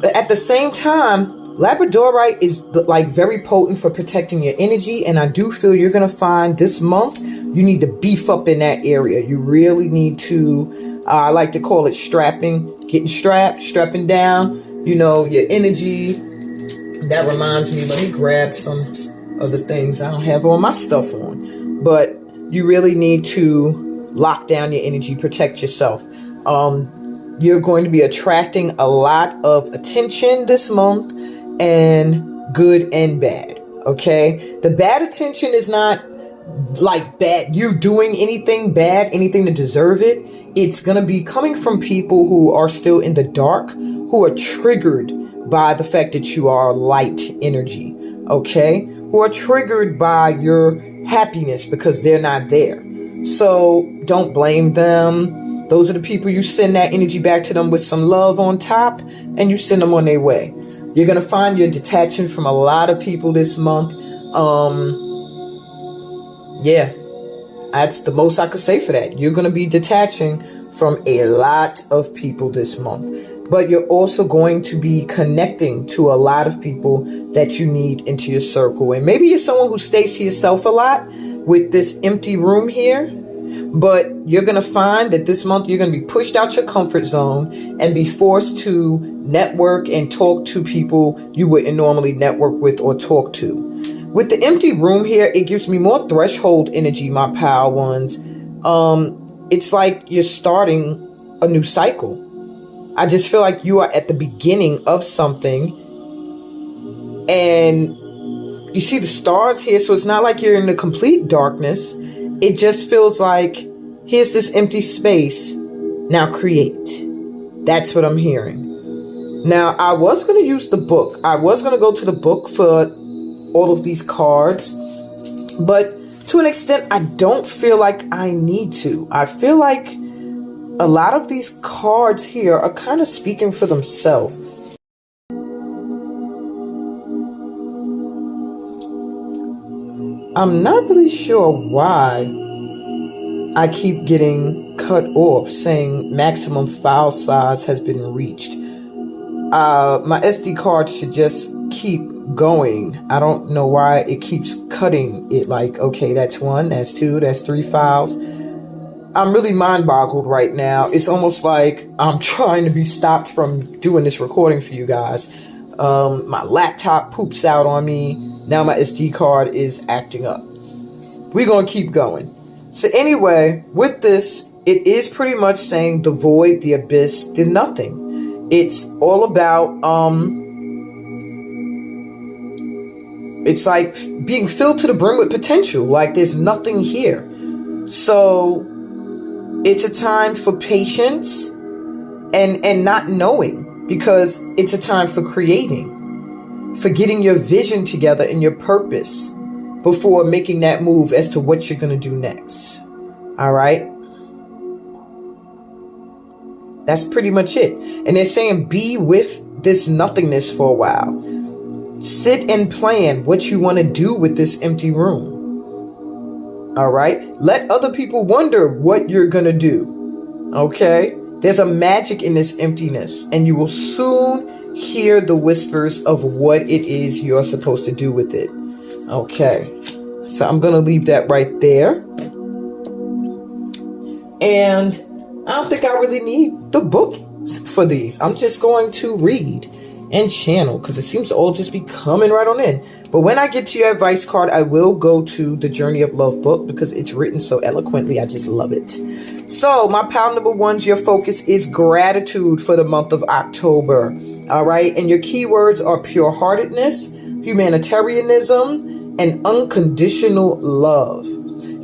A: But at the same time, Labradorite is like very potent for protecting your energy. And I do feel you're going to find this month, you need to beef up in that area. You really need to, I like to call it strapping, getting strapping down, you know, your energy. That reminds me, let me grab some of the things I don't have all my stuff on, but you really need to lock down your energy, protect yourself. You're going to be attracting a lot of attention this month, and good and bad. Okay. The bad attention is not like bad, you doing anything bad, anything to deserve it. It's going to be coming from people who are still in the dark, who are triggered by the fact that you are light energy. Okay. Who are triggered by your happiness because they're not there. So don't blame them. Those are the people you send that energy back to them with some love on top, and you send them on their way. You're going to find you're detaching from a lot of people this month. Yeah, that's the most I could say for that. You're going to be detaching from a lot of people this month. But you're also going to be connecting to a lot of people that you need into your circle. And maybe you're someone who stays to yourself a lot with this empty room here. But you're going to find that this month you're going to be pushed out your comfort zone and be forced to network and talk to people you wouldn't normally network with or talk to. With the empty room here, it gives me more threshold energy, my pal ones. It's like you're starting a new cycle. I just feel like you are at the beginning of something, and you see the stars here, so it's not like you're in the complete darkness. It just feels like here's this empty space. Now create. That's what I'm hearing. Now, I was going to use the book. I was going to go to the book for all of these cards, but to an extent, I don't feel like I need to. I feel like a lot of these cards here are kind of speaking for themselves. I'm not really sure why I keep getting cut off saying maximum file size has been reached. My SD card should just keep going. I don't know why it keeps cutting it, like, okay, that's 1, that's 2, that's 3 files. I'm really mind boggled right now. It's almost like I'm trying to be stopped from doing this recording for you guys. My laptop poops out on me. Now my SD card is acting up. We're going to keep going. So anyway, with this, it is pretty much saying the void, the abyss, the nothing. It's all about, it's like being filled to the brim with potential. Like there's nothing here. So it's a time for patience and not knowing, because it's a time for creating, for getting your vision together and your purpose before making that move as to what you're going to do next. All right. That's pretty much it. And they're saying be with this nothingness for a while. Sit and plan what you want to do with this empty room. All right. Let other people wonder what you're going to do. Okay. There's a magic in this emptiness, and you will soon hear the whispers of what it is you're supposed to do with it. Okay. So I'm going to leave that right there. And I don't think I really need the book for these. I'm just going to read and channel because it seems to all just be coming right on in. But when I get to your advice card, I will go to the Journey of Love book because it's written so eloquently. I just love it. So my pile number 1, your focus is gratitude for the month of October. All right. And your keywords are pure-heartedness, humanitarianism, and unconditional love.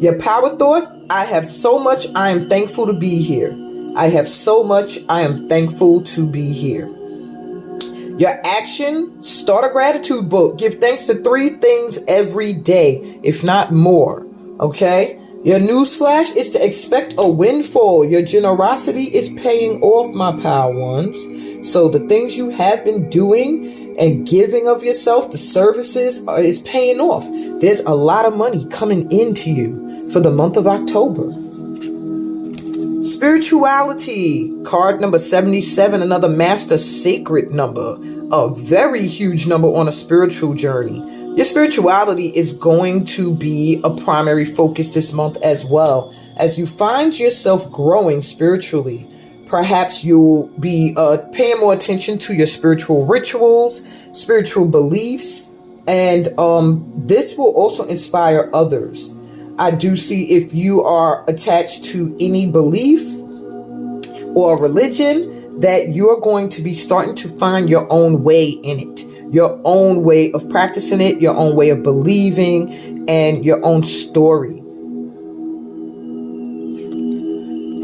A: Your power thought, I have so much I am thankful to be here. I have so much I am thankful to be here. Your action, start a gratitude book. Give thanks for 3 things every day, if not more. Okay? Your newsflash is to expect a windfall. Your generosity is paying off, my pal ones. So the things you have been doing and giving of yourself, the services, is paying off. There's a lot of money coming into you for the month of October. Spirituality, card number 77, another master sacred number, a very huge number on a spiritual journey. Your spirituality is going to be a primary focus this month as well. As you find yourself growing spiritually, perhaps you'll be paying more attention to your spiritual rituals, spiritual beliefs, and this will also inspire others. I do see if you are attached to any belief or religion that you're going to be starting to find your own way in it, your own way of practicing it, your own way of believing, and your own story.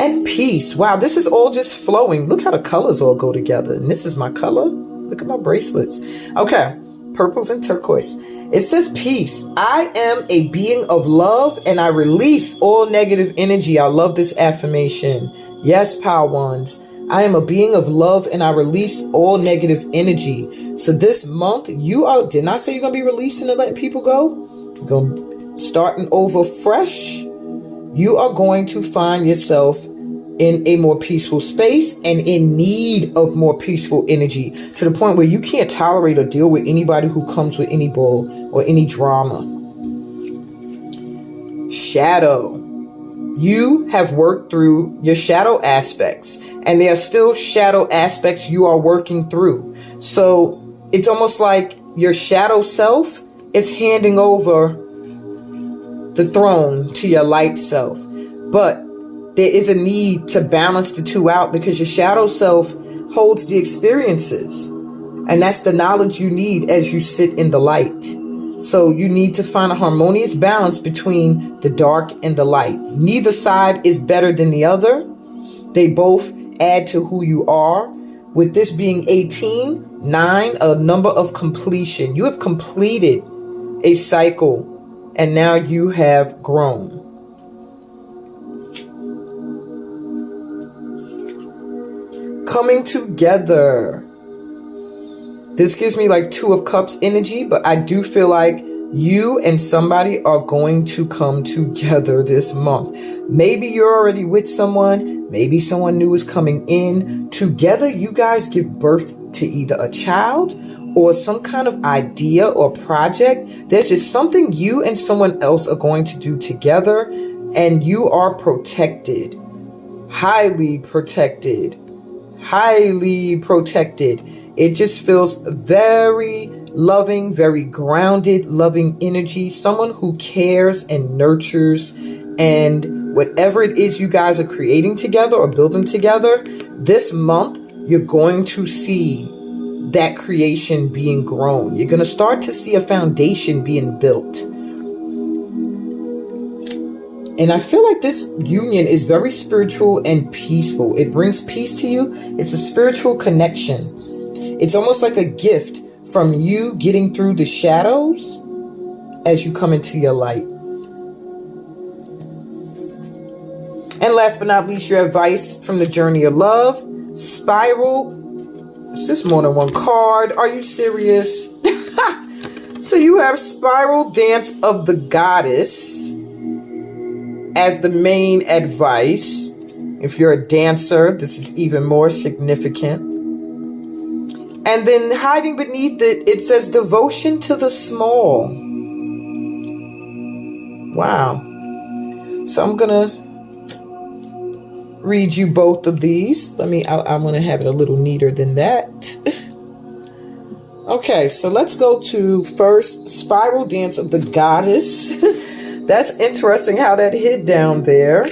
A: And peace. Wow, this is all just flowing. Look how the colors all go together. And this is my color. Look at my bracelets. Okay, purples and turquoise. It says peace. I am a being of love and I release all negative energy. I love this affirmation. Yes, power ones. I am a being of love and I release all negative energy. So this month, didn't I say you're going to be releasing and letting people go? You're going to starting over fresh. You are going to find yourself in a more peaceful space and in need of more peaceful energy to the point where you can't tolerate or deal with anybody who comes with any bull or any drama. Shadow. You have worked through your shadow aspects and there are still shadow aspects you are working through. So it's almost like your shadow self is handing over the throne to your light self. But there is a need to balance the two out because your shadow self holds the experiences. And that's the knowledge you need as you sit in the light. So you need to find a harmonious balance between the dark and the light. Neither side is better than the other. They both add to who you are. With this being 18, 9, a number of completion. You have completed a cycle and now you have grown. Coming together. This gives me like 2 of Cups energy, but I do feel like you and somebody are going to come together this month. Maybe you're already with someone. Maybe someone new is coming in. Together, you guys give birth to either a child or some kind of idea or project. There's just something you and someone else are going to do together, and you are protected. Highly protected. Highly protected. It just feels very loving, very grounded, loving energy. Someone who cares and nurtures, and whatever it is you guys are creating together or building together, this month you're going to see that creation being grown. You're going to start to see a foundation being built. And I feel like this union is very spiritual and peaceful. It brings peace to you. It's a spiritual connection. It's almost like a gift from you getting through the shadows as you come into your light. And last but not least, your advice from the Journey of Love. Spiral. Is this more than one card? Are you serious? So you have Spiral Dance of the Goddess as the main advice. If you're a dancer, this is even more significant. And then hiding beneath it, it says devotion to the small. Wow. So I'm going to read you both of these. I want to have it a little neater than that. Okay, so let's go to first Spiral Dance of the Goddess. That's interesting how that hid down there.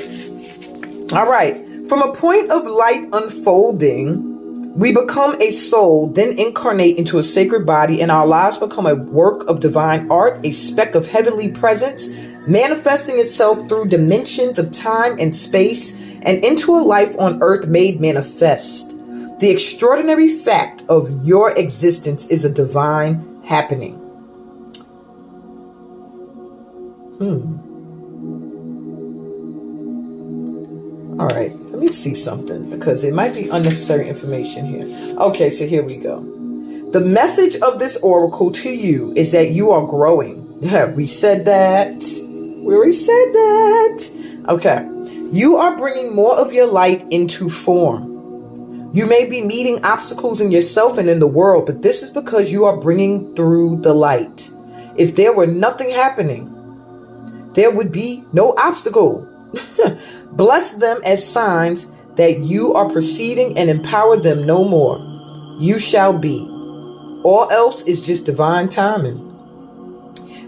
A: All right. From a point of light unfolding, we become a soul, then incarnate into a sacred body, and our lives become a work of divine art, a speck of heavenly presence, manifesting itself through dimensions of time and space, and into a life on earth made manifest. The extraordinary fact of your existence is a divine happening. All right, let me see something because it might be unnecessary information here. Okay, so here we go. The message of this oracle to you is that you are growing. We said that. We already said that. Okay. You are bringing more of your light into form. You may be meeting obstacles in yourself and in the world, but this is because you are bringing through the light. If there were nothing happening, there would be no obstacle. Bless them as signs that you are proceeding and empower them no more. You shall be. All else is just divine timing.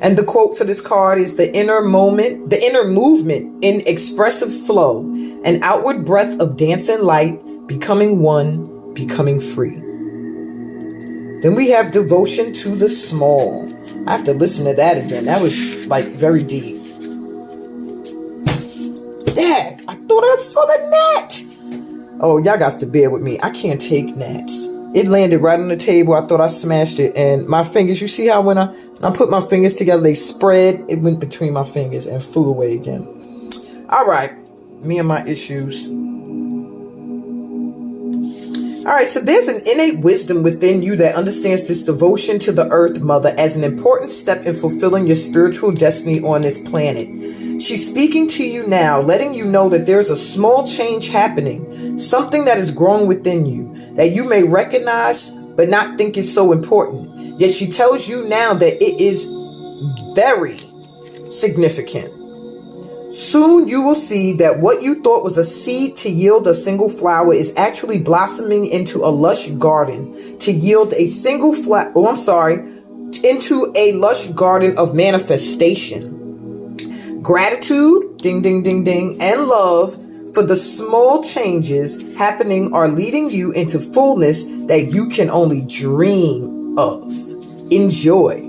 A: And the quote for this card is the inner movement in expressive flow, an outward breath of dancing light, becoming one, becoming free. Then we have devotion to the small. I have to listen to that again. That was like very deep. Dad, I thought I saw the net. Oh, y'all got to bear with me. I can't take gnats. It landed right on the table. I thought I smashed it. And my fingers, you see how when I put my fingers together, they spread. It went between my fingers and flew away again. All right. Me and my issues. All right. So there's an innate wisdom within you that understands this devotion to the Earth Mother as an important step in fulfilling your spiritual destiny on this planet. She's speaking to you now, letting you know that there's a small change happening, something that is growing within you, that you may recognize but not think is so important. Yet she tells you now that it is very significant. Soon you will see that what you thought was a seed to yield a single flower is actually blossoming into a lush garden to yield a single into a lush garden of manifestation. Gratitude, ding, ding, ding, ding, and love for the small changes happening are leading you into fullness that you can only dream of. Enjoy.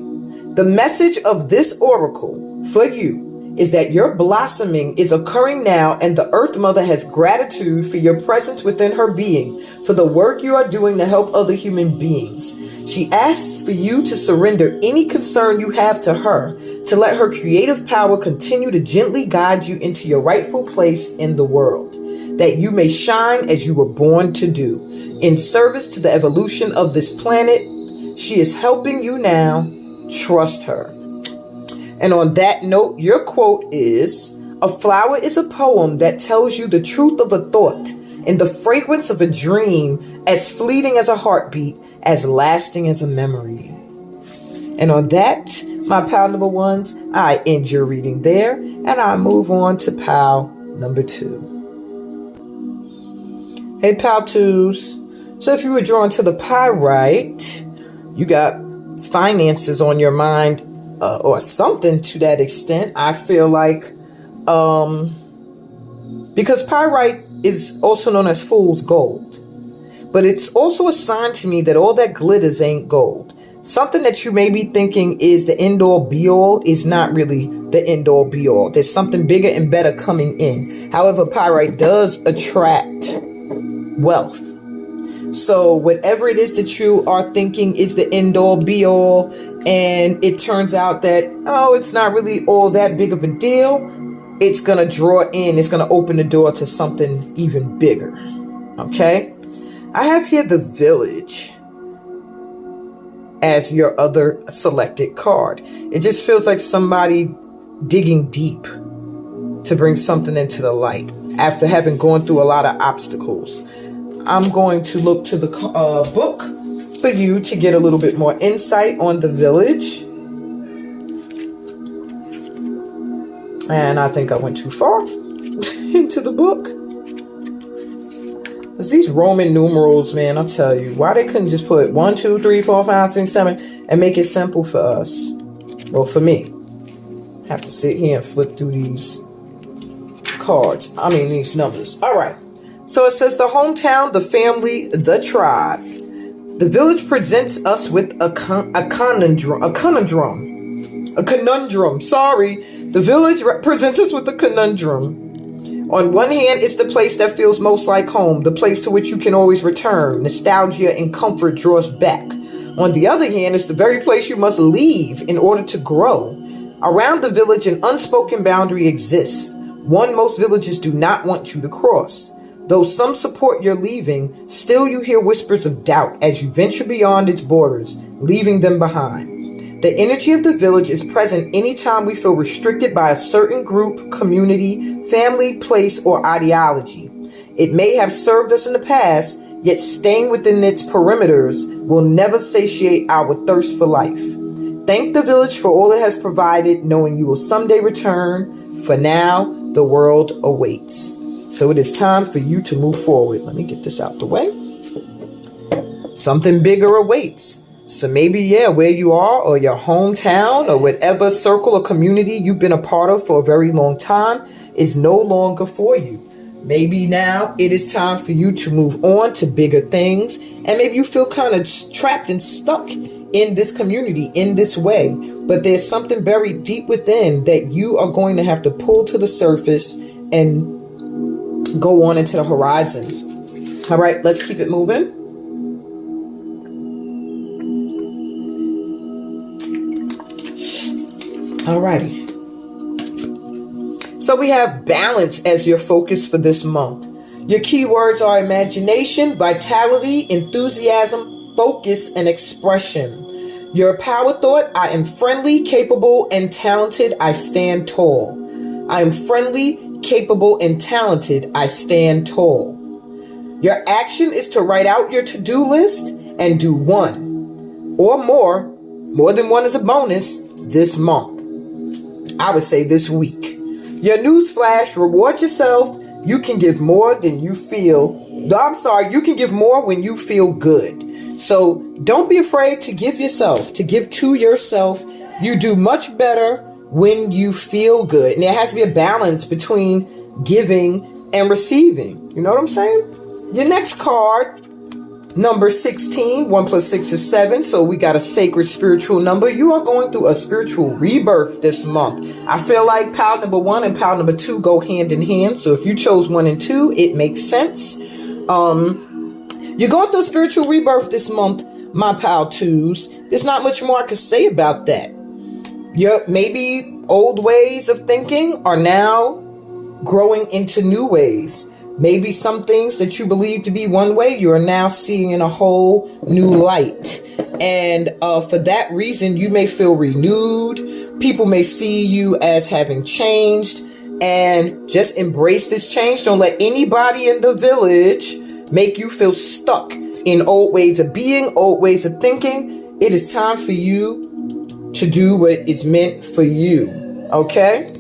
A: The message of this oracle for you is that your blossoming is occurring now, and the Earth Mother has gratitude for your presence within her being, for the work you are doing to help other human beings. She asks for you to surrender any concern you have to her, to let her creative power continue to gently guide you into your rightful place in the world, that you may shine as you were born to do, in service to the evolution of this planet. She is helping you now. Trust her. And on that note, your quote is, "A flower is a poem that tells you the truth of a thought, and the fragrance of a dream, as fleeting as a heartbeat, as lasting as a memory." And on that, my pal number ones, I end your reading there, and I move on to pal number 2. Hey, pal twos. So if you were drawn to the pyrite, you got finances on your mind, or something to that extent. I feel like, because pyrite is also known as fool's gold, but it's also a sign to me that all that glitters ain't gold. Something that you may be thinking is the end-all be-all is not really the end-all be-all. There's something bigger and better coming in. However, pyrite does attract wealth. So whatever it is that you are thinking is the end-all be-all, and it turns out that, oh, it's not really all that big of a deal, it's going to draw in, it's going to open the door to something even bigger. Okay? I have here the Village as your other selected card. It just feels like somebody digging deep to bring something into the light after having gone through a lot of obstacles. I'm going to look to the book for you to get a little bit more insight on the Village. And I think I went too far into the book. Because these Roman numerals, man, I'll tell you, why they couldn't just put 1, 2, 3, 4, 5, 6, 7 and make it simple for us. Well, for me, I have to sit here and flip through these cards. I mean, these numbers. All right. So it says the hometown, the family, the tribe. The village presents us with a conundrum. Sorry. The village presents us with a conundrum. On one hand, it's the place that feels most like home, the place to which you can always return. Nostalgia and comfort draw us back. On the other hand, it's the very place you must leave in order to grow. Around the village, an unspoken boundary exists, one most villages do not want you to cross. Though some support your leaving, still you hear whispers of doubt as you venture beyond its borders, leaving them behind. The energy of the village is present anytime we feel restricted by a certain group, community, family, place, or ideology. It may have served us in the past, yet staying within its perimeters will never satiate our thirst for life. Thank the village for all it has provided, knowing you will someday return. For now, the world awaits. So it is time for you to move forward. Let me get this out the way. Something bigger awaits. So maybe, where you are or your hometown or whatever circle or community you've been a part of for a very long time is no longer for you. Maybe now it is time for you to move on to bigger things. And maybe you feel kind of trapped and stuck in this community in this way. But there's something buried deep within that you are going to have to pull to the surface and go on into the horizon. All right, let's keep it moving. Alrighty. So we have balance as your focus for this month. Your keywords are imagination, vitality, enthusiasm, focus, and expression. Your power thought: I am friendly, capable, and talented. I stand tall. I am friendly, capable, and talented. I stand tall. Your action is to write out your to-do list and do one or more than one is a bonus this month. I would say this week. Your newsflash: reward yourself. You can give more than you feel. You can give more when you feel good. So don't be afraid to give to yourself. You do much better when you feel good. And there has to be a balance between giving and receiving. You know what I'm saying? Your next card, number 16, 1 plus 6 is 7. So we got a sacred spiritual number. You are going through a spiritual rebirth this month. I feel like pile number 1 and pile number 2 go hand in hand. So if you chose 1 and 2, it makes sense. You're going through a spiritual rebirth this month, my pile 2s. There's not much more I can say about that. Maybe old ways of thinking are now growing into new ways. Maybe some things that you believe to be one way, you are now seeing in a whole new light. And for that reason, you may feel renewed. People may see you as having changed. And just embrace this change. Don't let anybody in the village make you feel stuck in old ways of being, old ways of thinking. It is time for you to do what is meant for you. Okay?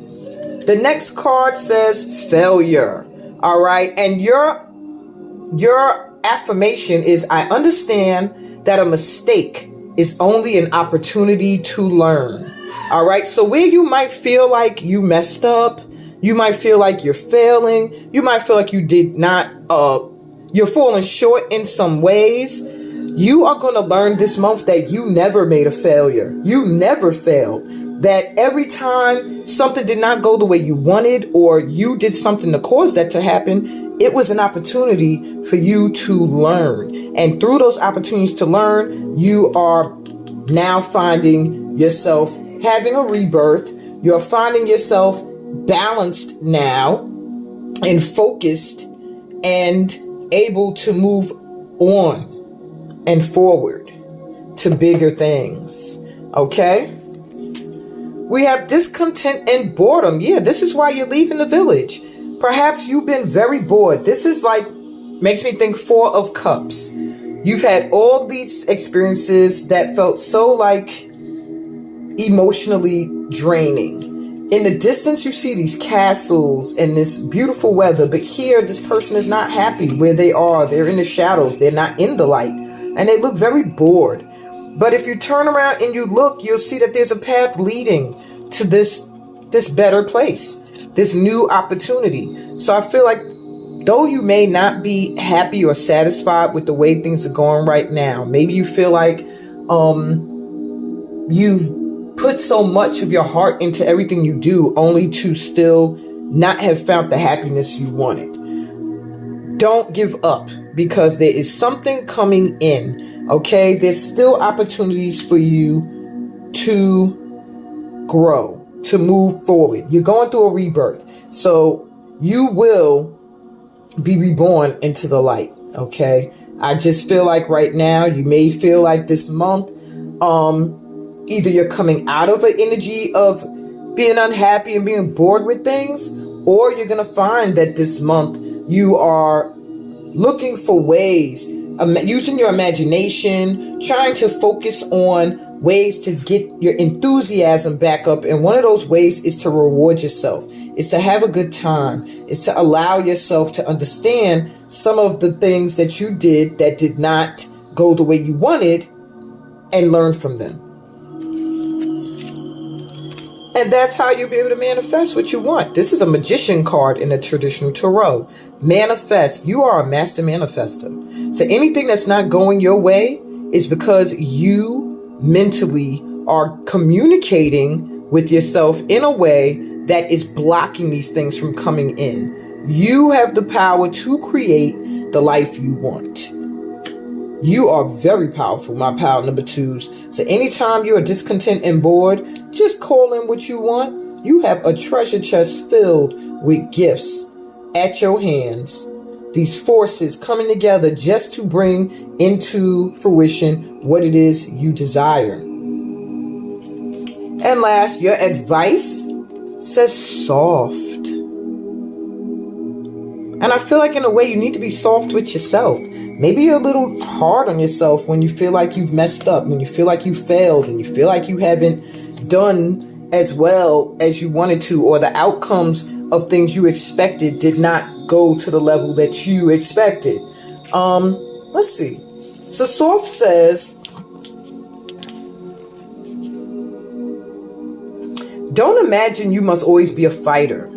A: The next card says failure. All right. And your affirmation is: I understand that a mistake is only an opportunity to learn. All right. So where you might feel like you messed up, you might feel like you're failing, you might feel like you did not, you're falling short in some ways. You are going to learn this month that you never made a failure. You never failed. That every time something did not go the way you wanted, or you did something to cause that to happen, it was an opportunity for you to learn. And through those opportunities to learn, you are now finding yourself having a rebirth. You're finding yourself balanced now and focused and able to move on and forward to bigger things. Okay? We have discontent and boredom. Yeah, this is why you're leaving the village. Perhaps you've been very bored. This is makes me think 4 of Cups. You've had all these experiences that felt so emotionally draining. In the distance, you see these castles and this beautiful weather, but here, this person is not happy where they are. They're in the shadows. They're not in the light, and they look very bored. But if you turn around and you look, you'll see that there's a path leading to this better place, this new opportunity. So I feel like though you may not be happy or satisfied with the way things are going right now, maybe you feel like you've put so much of your heart into everything you do only to still not have found the happiness you wanted. Don't give up, because there is something coming in, okay? There's still opportunities for you to grow, to move forward. You're going through a rebirth, so you will be reborn into the light, okay? I just feel like right now, you may feel like this month, either you're coming out of an energy of being unhappy and being bored with things, or you're going to find that this month you are looking for ways, using your imagination, trying to focus on ways to get your enthusiasm back up. And one of those ways is to reward yourself, is to have a good time, is to allow yourself to understand some of the things that you did that did not go the way you wanted and learn from them. And that's how you'll be able to manifest what you want. This is a magician card in a traditional tarot. Manifest. You are a master manifester. So anything that's not going your way is because you mentally are communicating with yourself in a way that is blocking these things from coming in. You have the power to create the life you want. You are very powerful, my pal number twos. So anytime you are discontent and bored, just call in what you want. You have a treasure chest filled with gifts at your hands. These forces coming together just to bring into fruition what it is you desire. And last, your advice says soft. And I feel like in a way you need to be soft with yourself. Maybe you're a little hard on yourself when you feel like you've messed up, when you feel like you failed, and you feel like you haven't done as well as you wanted to, or the outcomes of things you expected did not go to the level that you expected. Let's see. So soft says, don't imagine you must always be a fighter,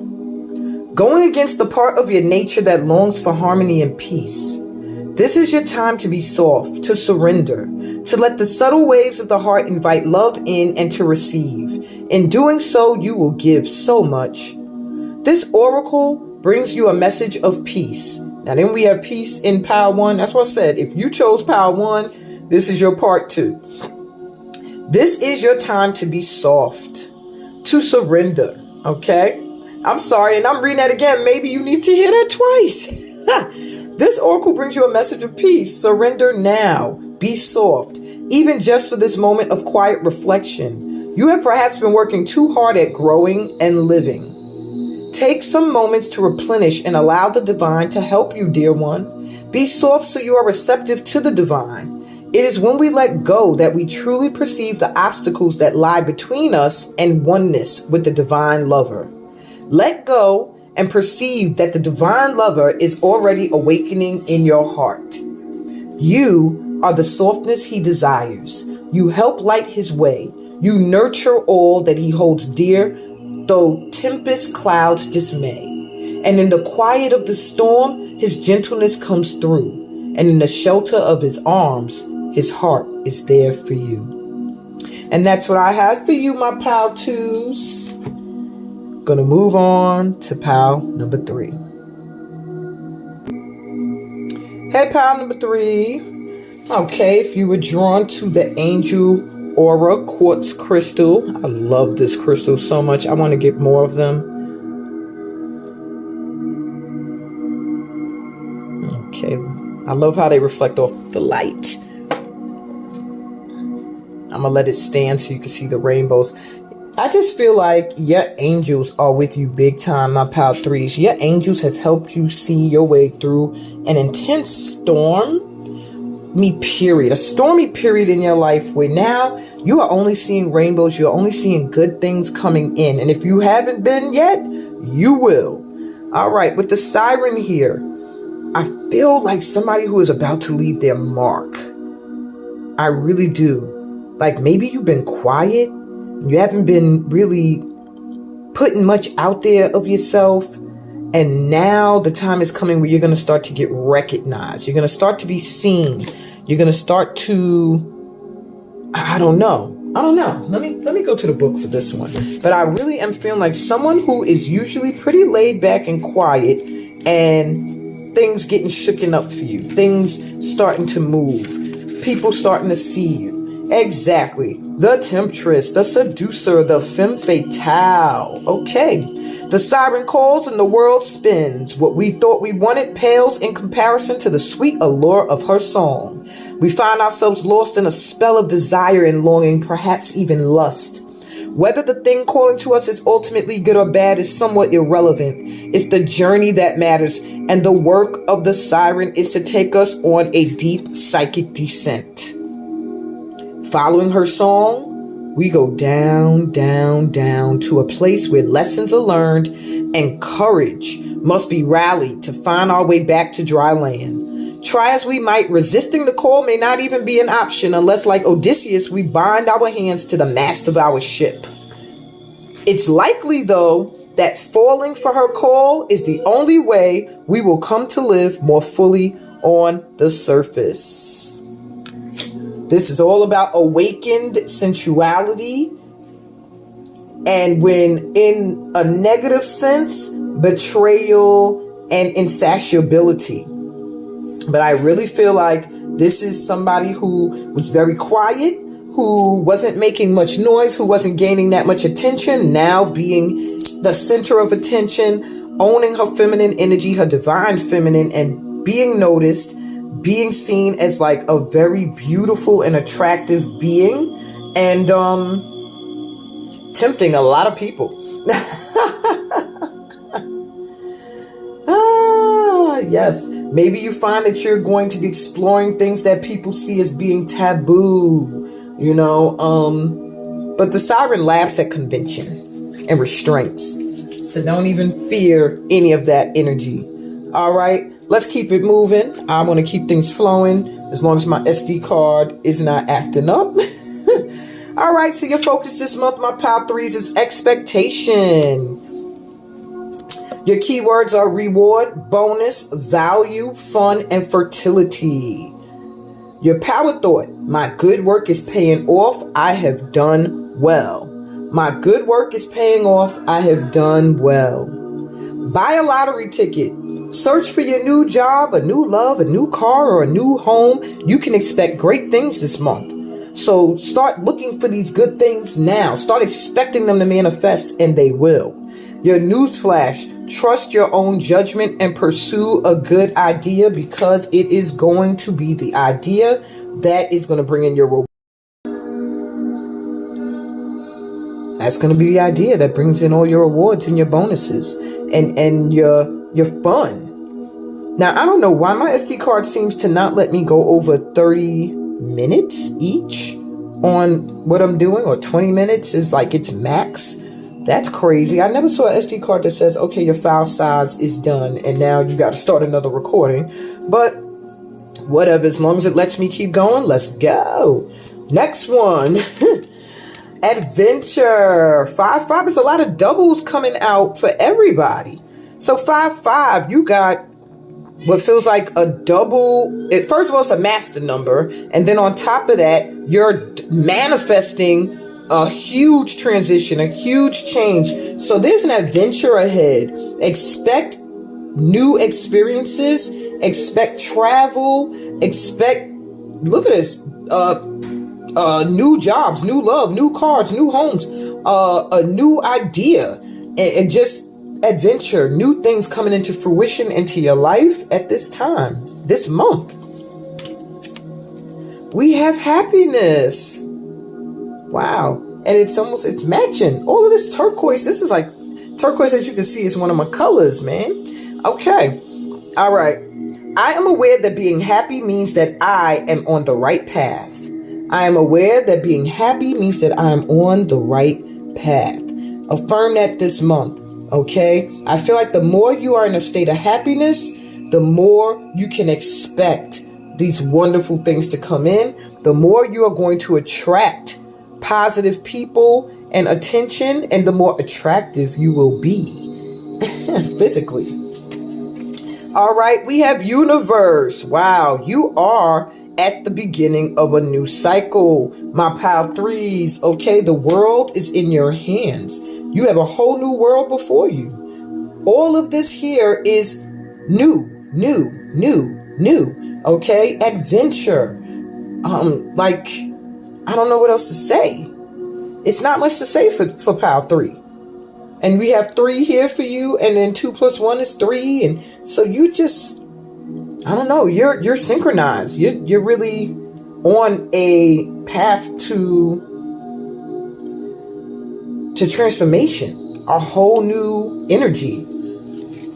A: going against the part of your nature that longs for harmony and peace. This is your time to be soft, to surrender, to let the subtle waves of the heart invite love in and to receive. In doing so, you will give so much. This oracle brings you a message of peace. Now then we have peace in Power 1. That's what I said. If you chose Power 1, this is your part 2. This is your time to be soft, to surrender, okay? I'm sorry, and I'm reading that again. Maybe you need to hear that twice. This oracle brings you a message of peace. Surrender now. Be soft, even just for this moment of quiet reflection. You have perhaps been working too hard at growing and living. Take some moments to replenish and allow the divine to help you, dear one. Be soft so you are receptive to the divine. It is when we let go that we truly perceive the obstacles that lie between us and oneness with the divine lover. Let go and perceive that the divine lover is already awakening in your heart. You are the softness he desires. You help light his way. You nurture all that he holds dear, though tempest clouds dismay. And in the quiet of the storm, his gentleness comes through. And in the shelter of his arms, his heart is there for you. And that's what I have for you, my pal twos. Gonna move on to pal number 3. Hey, pal number 3. Okay, if you were drawn to the Angel Aura Quartz Crystal, I love this crystal so much. I want to get more of them. Okay, I love how they reflect off the light. I'm gonna let it stand so you can see the rainbows. I just feel like your angels are with you big time, my pal 3s. Your angels have helped you see your way through an intense storm period, a stormy period in your life where now you are only seeing rainbows, you're only seeing good things coming in. And if you haven't been yet, you will. All right, with the siren here, I feel like somebody who is about to leave their mark. I really do. Like maybe you've been quiet, you haven't been really putting much out there of yourself. And now the time is coming where you're going to start to get recognized. You're going to start to be seen. You're going to start to, I don't know. Let me go to the book for this one. But I really am feeling like someone who is usually pretty laid back and quiet, and things getting shooken up for you. Things starting to move. People starting to see you. Exactly. The temptress, the seducer, the femme fatale. Okay. The siren calls and the world spins. What we thought we wanted pales in comparison to the sweet allure of her song. We find ourselves lost in a spell of desire and longing, perhaps even lust. Whether the thing calling to us is ultimately good or bad is somewhat irrelevant. It's the journey that matters, and the work of the siren is to take us on a deep psychic descent. Following her song, we go down, down, down to a place where lessons are learned and courage must be rallied to find our way back to dry land. Try as we might, resisting the call may not even be an option unless, like Odysseus, we bind our hands to the mast of our ship. It's likely, though, that falling for her call is the only way we will come to live more fully on the surface. This is all about awakened sensuality, and when in a negative sense, betrayal and insatiability. But I really feel like this is somebody who was very quiet, who wasn't making much noise, who wasn't gaining that much attention, now being the center of attention, owning her feminine energy, her divine feminine, and being noticed, being seen as like a very beautiful and attractive being, and tempting a lot of people. Yes, maybe you find that you're going to be exploring things that people see as being taboo, but the siren laughs at convention and restraints, so don't even fear any of that energy. All right, let's keep it moving. I want to keep things flowing as long as my SD card is not acting up. All right, so your focus this month, my pal threes, is expectation. Your keywords are reward, bonus, value, fun, and fertility. Your power thought, my good work is paying off. I have done well. My good work is paying off. I have done well. Buy a lottery ticket. Search for your new job, a new love, a new car, or a new home. You can expect great things this month. So start looking for these good things now. Start expecting them to manifest, and they will. Your newsflash, trust your own judgment and pursue a good idea, because it is going to be the idea that is going to bring in your reward. That's going to be the idea that brings in all your awards and your bonuses and your fun. Now, I don't know why my SD card seems to not let me go over 30 minutes each on what I'm doing, or 20 minutes is like its max. That's crazy. I never saw an SD card that says, okay, your file size is done and now you got to start another recording. But whatever, as long as it lets me keep going, let's go. Next one. Adventure. 5-5 is a lot of doubles coming out for everybody. So 5-5, you got what feels like a double. First of all, it's a master number. And then on top of that, you're manifesting a huge transition, a huge change. So there's an adventure ahead. Expect new experiences, expect travel, expect, look at this, new jobs, new love, new cars, new homes, a new idea, and just adventure, new things coming into fruition into your life at this time, this month. We have happiness. Wow. And it's matching. All of this turquoise. This is like turquoise, as you can see, is one of my colors, man. Okay. All right. I am aware that being happy means that I am on the right path. I am aware that being happy means that I am on the right path. Affirm that this month, okay? I feel like the more you are in a state of happiness, the more you can expect these wonderful things to come in, the more you are going to attract positive people and attention, and the more attractive you will be physically. All right, we have universe. Wow, you are at the beginning of a new cycle, my pile threes. Okay, the world is in your hands. You have a whole new world before you. All of this here is new. Okay, adventure. Like, I don't know what else to say. It's not much to say for pile three. And we have 3 here for you, and then 2 + 1 is 3, and so you just, I don't know, you're synchronized. You're really on a path to transformation, a whole new energy,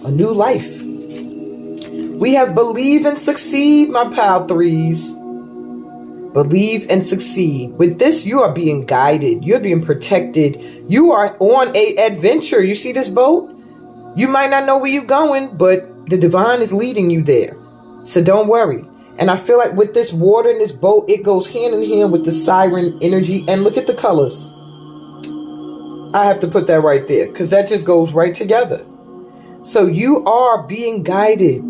A: a new life. We have believe and succeed, my pal threes. Believe and succeed. With this, you are being guided. You're being protected. You are on a adventure. You see this boat? You might not know where you're going, but the divine is leading you there. So don't worry. And I feel like with this water in this boat, it goes hand in hand with the siren energy. And look at the colors. I have to put that right there because that just goes right together. So you are being guided.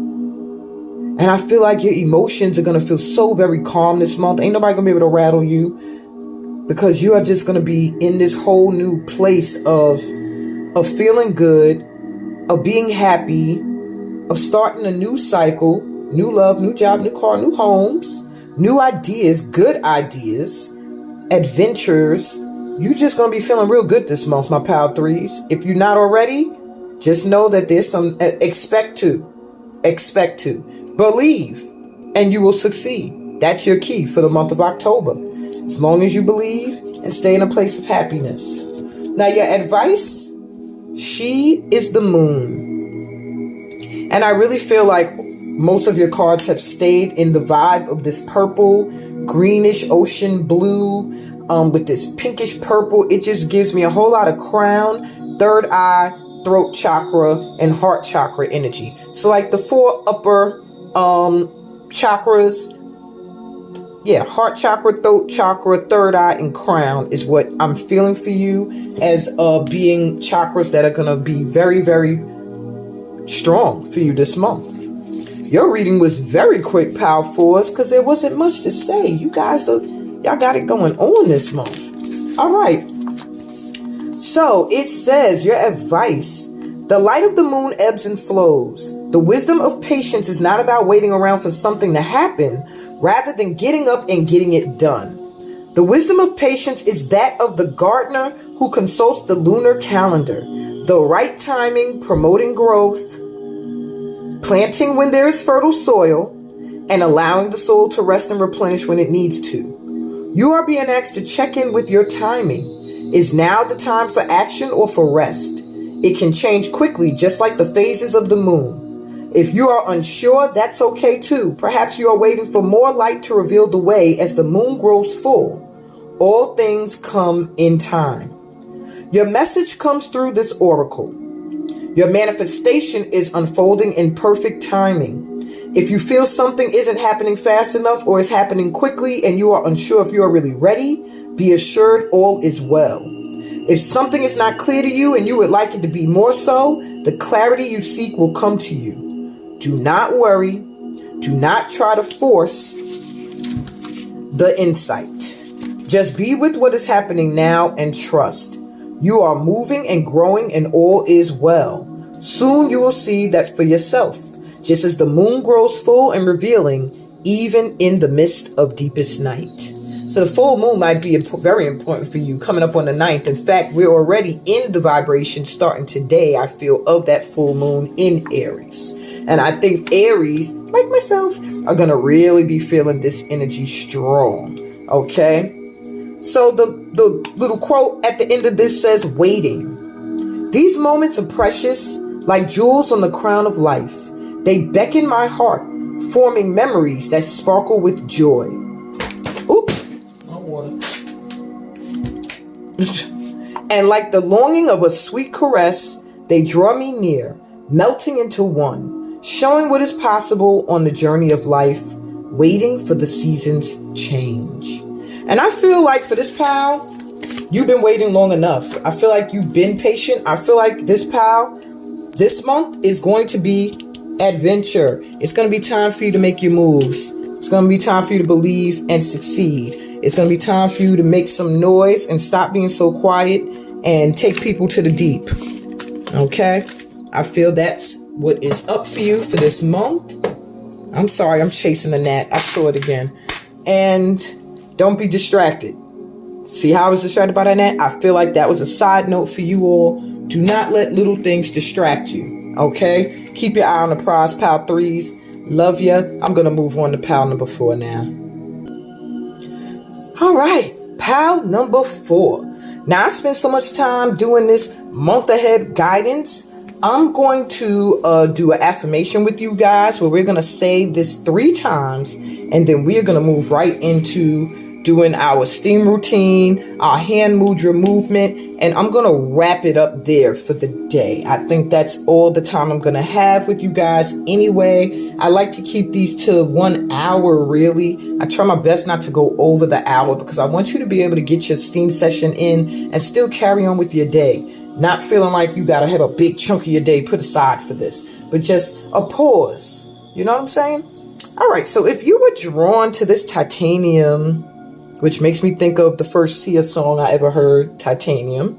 A: And I feel like your emotions are going to feel so very calm this month. Ain't nobody going to be able to rattle you, because you are just going to be in this whole new place of feeling good, of being happy, of starting a new cycle, new love, new job, new car, new homes, new ideas, good ideas, adventures. You just going to be feeling real good this month, my pal threes. If you're not already, just know that there's some expect to. Believe, and you will succeed. That's your key for the month of October. As long as you believe and stay in a place of happiness. Now, your advice, she is the moon. And I really feel like most of your cards have stayed in the vibe of this purple, greenish ocean blue, with this pinkish purple. It just gives me a whole lot of crown, third eye, throat chakra, and heart chakra energy. So like the 4 upper chakras, heart chakra, throat chakra, third eye, and crown is what I'm feeling for you as being chakras that are going to be very, very strong for you this month. Your reading was very quick, pal fours, because there wasn't much to say. You guys y'all got it going on this month. All right. So it says your advice. The light of the moon ebbs and flows. The wisdom of patience is not about waiting around for something to happen, rather than getting up and getting it done. The wisdom of patience is that of the gardener who consults the lunar calendar. The right timing, promoting growth, planting when there is fertile soil, and allowing the soil to rest and replenish when it needs to. You are being asked to check in with your timing. Is now the time for action or for rest? It can change quickly, just like the phases of the moon. If you are unsure, that's okay too. Perhaps you are waiting for more light to reveal the way as the moon grows full. All things come in time. Your message comes through this oracle. Your manifestation is unfolding in perfect timing. If you feel something isn't happening fast enough or is happening quickly and you are unsure if you are really ready, be assured all is well. If something is not clear to you and you would like it to be more so, the clarity you seek will come to you. Do not worry. Do not try to force the insight. Just be with what is happening now and trust. You are moving and growing and all is well. Soon you will see that for yourself, just as the moon grows full and revealing, even in the midst of deepest night. So the full moon might be very important for you coming up on the 9th. In fact, we're already in the vibration starting today, I feel, of that full moon in Aries. And I think Aries, like myself, are going to really be feeling this energy strong. Okay? So the little quote at the end of this says, waiting. These moments are precious, like jewels on the crown of life. They beckon my heart, forming memories that sparkle with joy. Oops, my water. And like the longing of a sweet caress, they draw me near, melting into one, showing what is possible on the journey of life, waiting for the seasons change. And I feel like for this pal, you've been waiting long enough. I feel like you've been patient. I feel like this pal, this month is going to be adventure. It's going to be time for you to make your moves. It's going to be time for you to believe and succeed. It's going to be time for you to make some noise and stop being so quiet and take people to the deep. Okay? I feel that's what is up for you for this month. I'm sorry, I'm chasing a gnat. I saw it again. And don't be distracted. See how I was distracted by that gnat? I feel like that was a side note for you all. Do not let little things distract you. Okay? Keep your eye on the prize, pal 3s. Love ya. I'm going to move on to pal number 4 now. All right, pal number 4. Now, I spent so much time doing this month ahead guidance. I'm going to do an affirmation with you guys where we're going to say this 3 times, and then we're going to move right into doing our S.T.E.A.M routine, our hand mudra movement, and I'm going to wrap it up there for the day. I think that's all the time I'm going to have with you guys anyway. I like to keep these to 1 hour, really. I try my best not to go over the hour because I want you to be able to get your S.T.E.A.M session in and still carry on with your day. Not feeling like you got to have a big chunk of your day put aside for this, but just a pause. You know what I'm saying? All right, so if you were drawn to this titanium, which makes me think of the first S.T.E.A. song I ever heard, Titanium.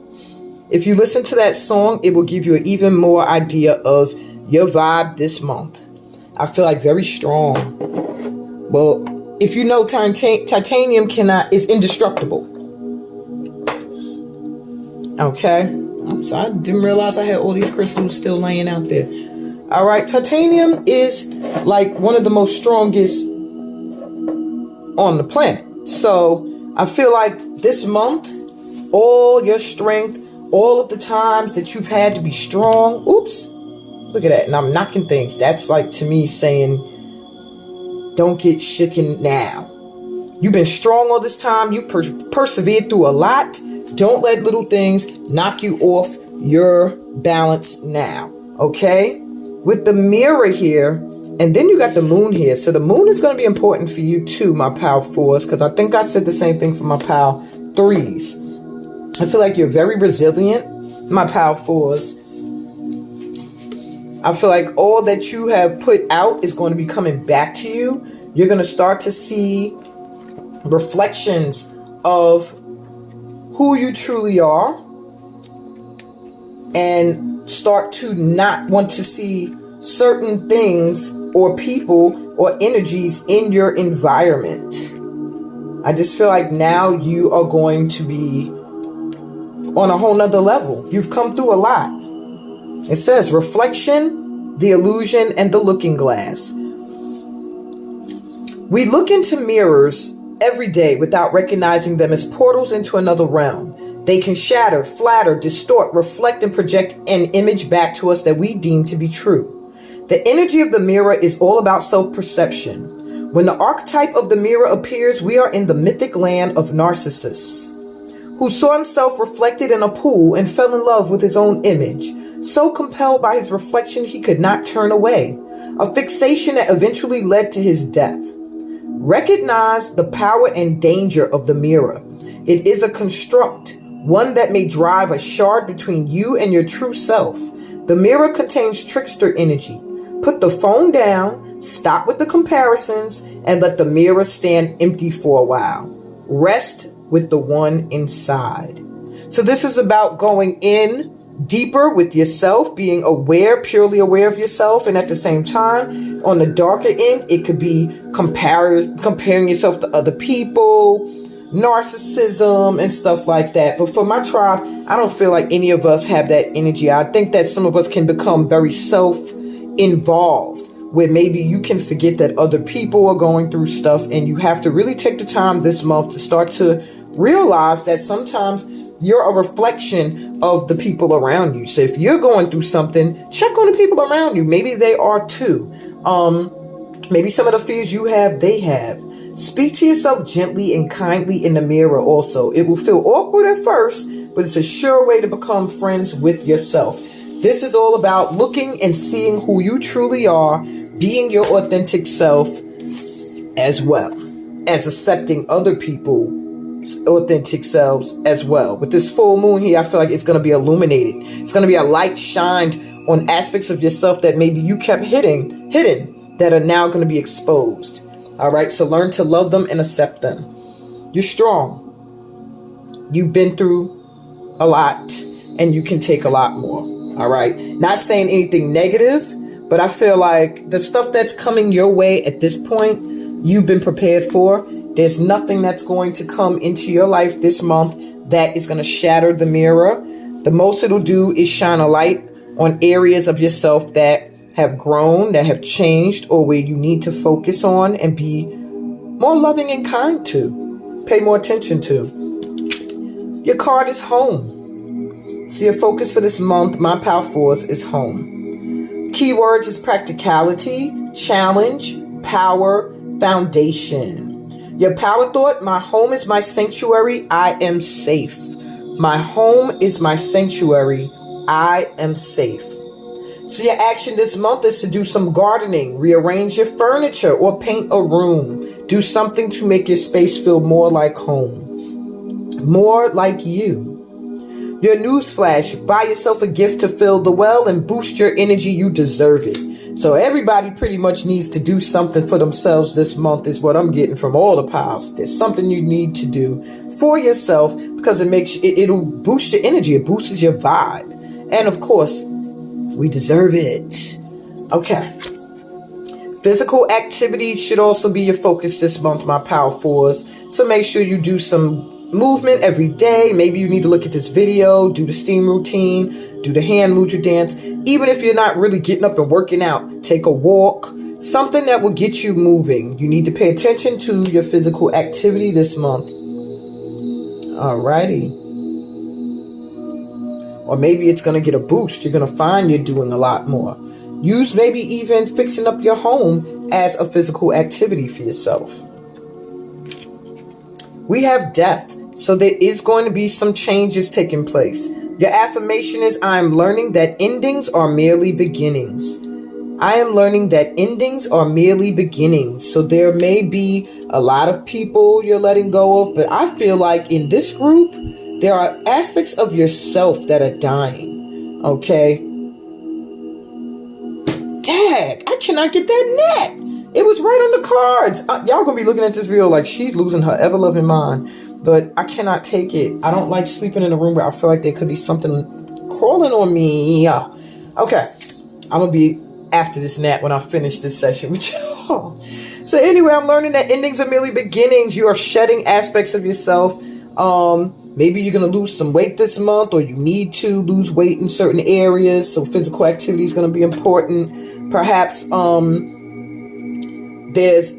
A: If you listen to that song, it will give you an even more idea of your vibe this month. I feel like very strong. Well, if you know titanium is indestructible. Okay. I'm sorry, I didn't realize I had all these crystals still laying out there. All right, titanium is like one of the most strongest on the planet. So I feel like this month, all your strength, all of the times that you've had to be strong. Oops, look at that. And I'm knocking things. That's like to me saying, don't get shaken now. You've been strong all this time. You persevered through a lot. Don't let little things knock you off your balance now. Okay? With the mirror here, and then you got the moon here. So the moon is going to be important for you too, my pal 4s, because I think I said the same thing for my pal 3s. I feel like you're very resilient, my pal 4s. I feel like all that you have put out is going to be coming back to you. You're going to start to see reflections of who you truly are and start to not want to see certain things or people or energies in your environment. I just feel like now you are going to be on a whole nother level. You've come through a lot. It says reflection, the illusion, and the looking glass. We look into mirrors every day without recognizing them as portals into another realm. They can shatter, flatter, distort, reflect, and project an image back to us that we deem to be true. The energy of the mirror is all about self-perception. When the archetype of the mirror appears, we are in the mythic land of Narcissus, who saw himself reflected in a pool and fell in love with his own image, so compelled by his reflection he could not turn away, a fixation that eventually led to his death. Recognize the power and danger of the mirror. It is a construct, one that may drive a shard between you and your true self. The mirror contains trickster energy. Put the phone down, stop with the comparisons, and let the mirror stand empty for a while. Rest with the one inside. So this is about going in deeper with yourself, being aware, purely aware of yourself, and at the same time, on the darker end, it could be comparing yourself to other people, narcissism, and stuff like that. But for my tribe, I don't feel like any of us have that energy. I think that some of us can become very self-involved, where maybe you can forget that other people are going through stuff, and you have to really take the time this month to start to realize that sometimes you're a reflection of the people around you. So if you're going through something, check on the people around you. Maybe they are too. Maybe some of the fears you have, they have. Speak to yourself gently and kindly in the mirror also. It will feel awkward at first, but it's a sure way to become friends with yourself. This is all about looking and seeing who you truly are, being your authentic self, as well as accepting other people's authentic selves as well. With this full moon here, I feel like it's going to be illuminated. It's going to be a light shined on aspects of yourself that maybe you kept hidden, that are now going to be exposed. All right, so learn to love them and accept them. You're strong. You've been through a lot, and you can take a lot more. All right, not saying anything negative, but I feel like the stuff that's coming your way at this point, you've been prepared for. There's nothing that's going to come into your life this month that is going to shatter the mirror. The most it'll do is shine a light on areas of yourself that have grown, that have changed, or where you need to focus on and be more loving and kind to. Pay more attention to. Your card is home. So your focus for this month, my power force, is home. Keywords is practicality, challenge, power, foundation. Your power thought, my home is my sanctuary, I am safe. My home is my sanctuary, I am safe. So your action this month is to do some gardening, rearrange your furniture, or paint a room. Do something to make your space feel more like home, more like you. Your newsflash, buy yourself a gift to fill the well and boost your energy. You deserve it. So everybody pretty much needs to do something for themselves this month is what I'm getting from all the piles. There's something you need to do for yourself because it'll boost your energy. It boosts your vibe. And of course, we deserve it. Okay. Physical activity should also be your focus this month, my power fours. So make sure you do some movement every day. Maybe you need to look at this video, do the steam routine, do the hand mudra dance. Even if you're not really getting up and working out, take a walk, something that will get you moving. You need to pay attention to your physical activity this month. Alrighty. Or maybe it's going to get a boost. You're going to find you're doing a lot more. Use maybe even fixing up your home as a physical activity for yourself. We have death. So there is going to be some changes taking place. Your affirmation is, I am learning that endings are merely beginnings. I am learning that endings are merely beginnings. So there may be a lot of people you're letting go of, but I feel like in this group, there are aspects of yourself that are dying. Okay? Dag, I cannot get that net. It was right on the cards. Y'all gonna be looking at this video like she's losing her ever-loving mind. But I cannot take it. I don't like sleeping in a room where I feel like there could be something crawling on me. Okay. I'm going to be after this nap when I finish this session with y'all. So anyway, I'm learning that endings are merely beginnings. You are shedding aspects of yourself. Maybe you're going to lose some weight this month, or you need to lose weight in certain areas. So physical activity is going to be important. Perhaps there's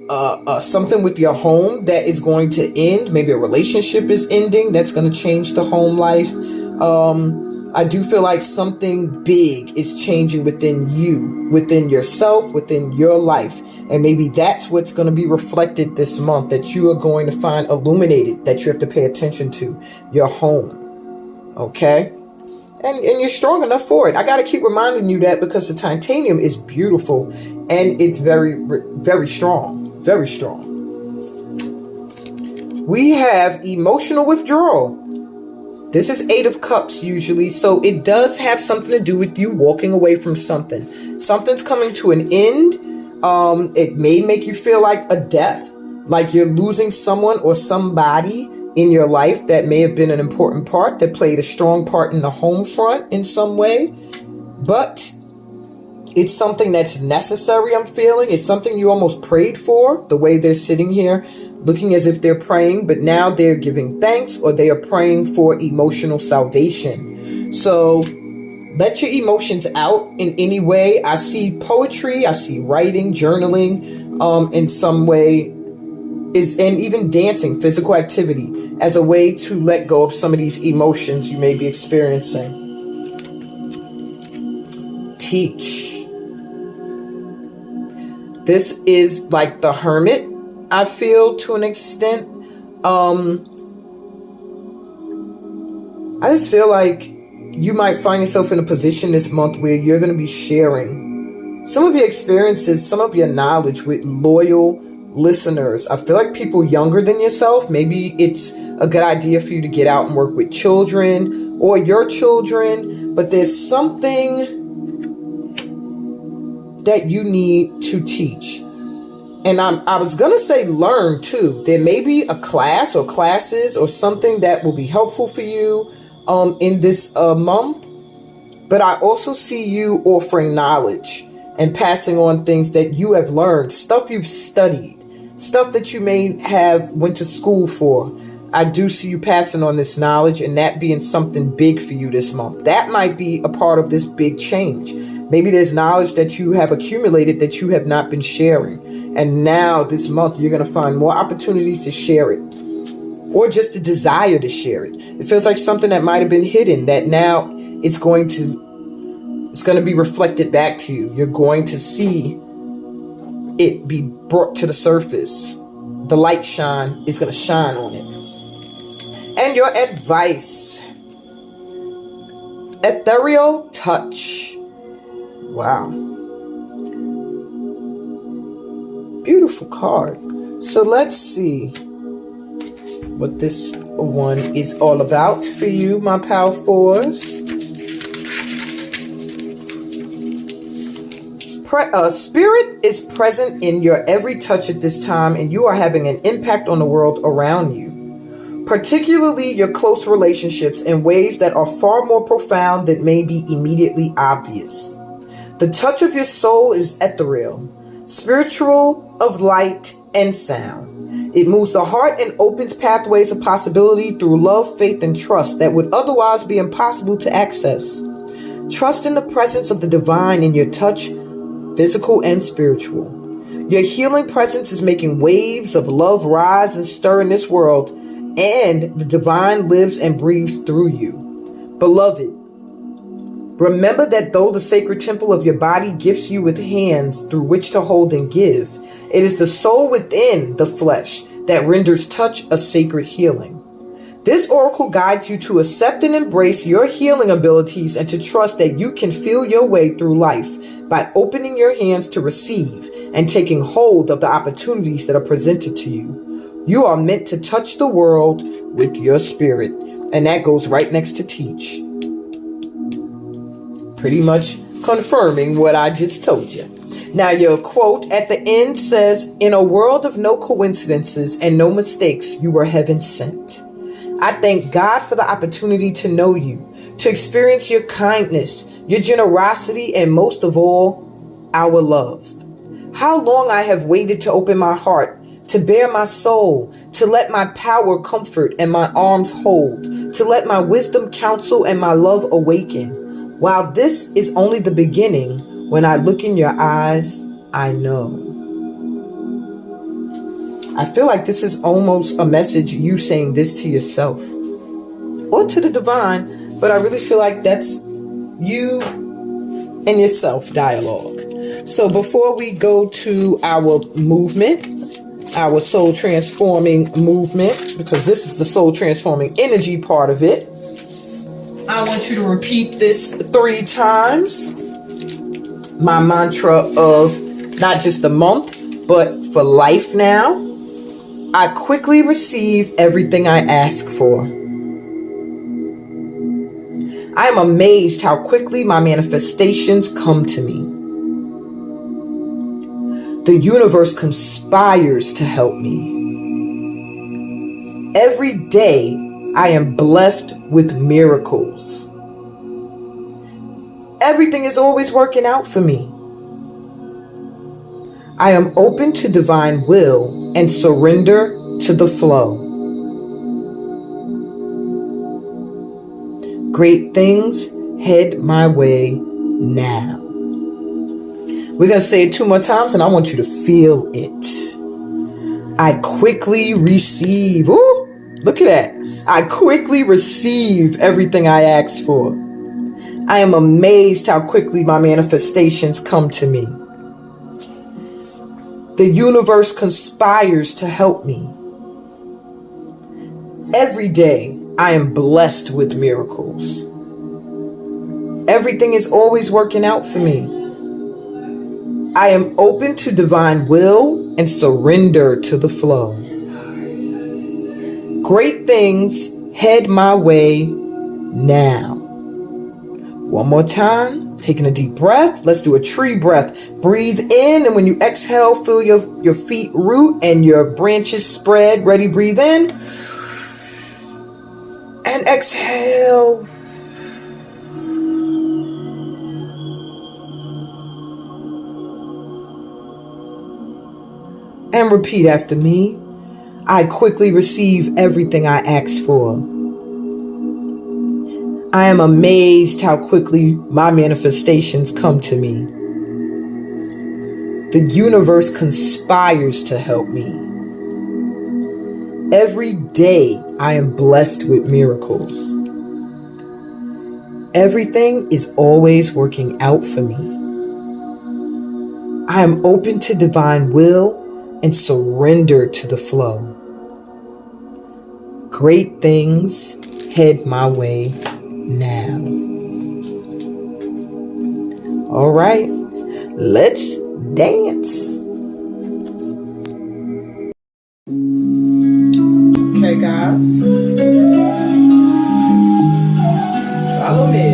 A: something with your home that is going to end. Maybe a relationship is ending. That's going to change the home life. I do feel like something big is changing within you, within yourself, within your life. And maybe that's what's going to be reflected this month, that you are going to find illuminated, that you have to pay attention to, your home. Okay? And you're strong enough for it. I got to keep reminding you that because the titanium is beautiful and it's very, very strong. Very strong. We have emotional withdrawal. This is 8 of Cups usually. So it does have something to do with you walking away from something. Something's coming to an end. It may make you feel like a death. Like you're losing someone or somebody in your life that may have been an important part, that played a strong part in the home front in some way. But it's something that's necessary, I'm feeling. It's something you almost prayed for, the way they're sitting here, looking as if they're praying, but now they're giving thanks, or they are praying for emotional salvation. So let your emotions out in any way. I see poetry, I see writing, journaling, in some way, and even dancing, physical activity, as a way to let go of some of these emotions you may be experiencing. Teach. This is like the Hermit, I feel, to an extent. I just feel like you might find yourself in a position this month where you're going to be sharing some of your experiences, some of your knowledge with loyal listeners. I feel like people younger than yourself. Maybe it's a good idea for you to get out and work with children or your children, but there's something that you need to teach. And I was going to say learn too. There may be a class or classes or something that will be helpful for you in this month. But I also see you offering knowledge and passing on things that you have learned, stuff you've studied, stuff that you may have went to school for. I do see you passing on this knowledge and that being something big for you this month. That might be a part of this big change. Maybe there's knowledge that you have accumulated that you have not been sharing. And now this month, you're going to find more opportunities to share it, or just the desire to share it. It feels like something that might have been hidden that now it's going to be reflected back to you. You're going to see it be brought to the surface. The light shine is going to shine on it. And your advice. Ethereal touch. Wow. Beautiful card. So let's see what this one is all about for you, my Pal 4s. Spirit is present in your every touch at this time, and you are having an impact on the world around you, particularly your close relationships, in ways that are far more profound than may be immediately obvious. The touch of your soul is ethereal, spiritual, of light and sound. It moves the heart and opens pathways of possibility through love, faith, and trust that would otherwise be impossible to access. Trust in the presence of the divine in your touch, physical and spiritual. Your healing presence is making waves of love rise and stir in this world, and the divine lives and breathes through you. Beloved, remember that though the sacred temple of your body gifts you with hands through which to hold and give, it is the soul within the flesh that renders touch a sacred healing. This oracle guides you to accept and embrace your healing abilities and to trust that you can feel your way through life by opening your hands to receive and taking hold of the opportunities that are presented to you. You are meant to touch the world with your spirit, and that goes right next to teach. Pretty much confirming what I just told you. Now, your quote at the end says, "In a world of no coincidences and no mistakes, you were heaven sent." I thank God for the opportunity to know you, to experience your kindness, your generosity, and most of all, our love. How long I have waited to open my heart, to bare my soul, to let my power comfort and my arms hold, to let my wisdom counsel and my love awaken. While this is only the beginning, when I look in your eyes, I know. I feel like this is almost a message, you saying this to yourself or to the divine, but I really feel like that's you and yourself dialogue. So before we go to our movement, our soul transforming movement, because this is the soul transforming energy part of it, I want you to repeat this 3 times. My mantra of not just the month, but for life now. I quickly receive everything I ask for. I am amazed how quickly my manifestations come to me. The universe conspires to help me. Every day, I am blessed with miracles. Everything is always working out for me. I am open to divine will and surrender to the flow. Great things head my way now. We're going to say it 2 more times and I want you to feel it. I quickly receive. Ooh, look at that. I quickly receive everything I ask for. I am amazed how quickly my manifestations come to me. The universe conspires to help me. Every day, I am blessed with miracles. Everything is always working out for me. I am open to divine will and surrender to the flow. Great things head my way now. One more time, taking a deep breath. Let's do a tree breath. Breathe in, and when you exhale, feel your feet root and your branches spread. Ready, breathe in. And exhale. And repeat after me. I quickly receive everything I ask for. I am amazed how quickly my manifestations come to me. The universe conspires to help me. Every day I am blessed with miracles. Everything is always working out for me. I am open to divine will and surrender to the flow. Great things head my way now. All right, let's dance. Okay, guys, follow me.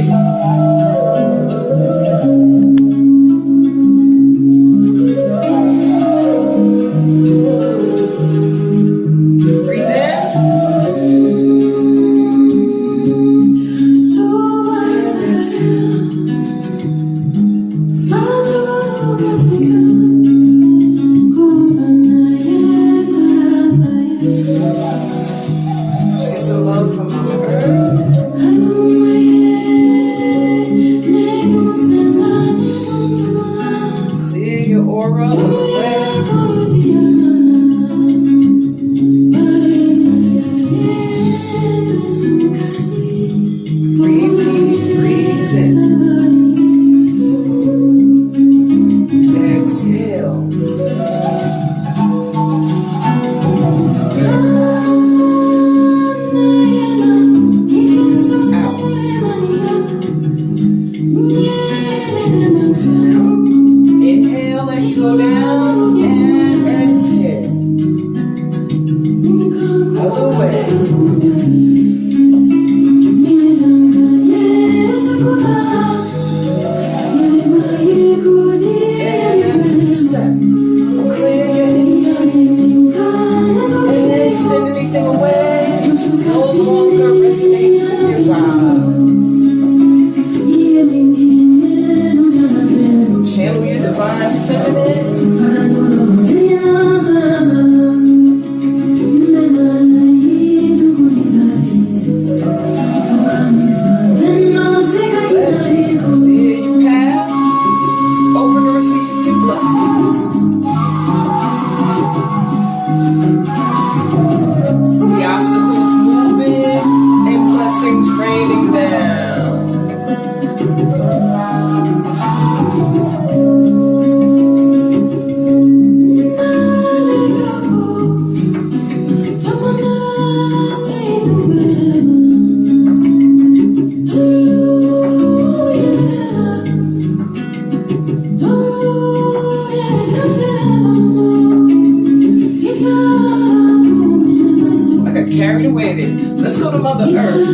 A: Carried away with it. Let's go to Mother Earth.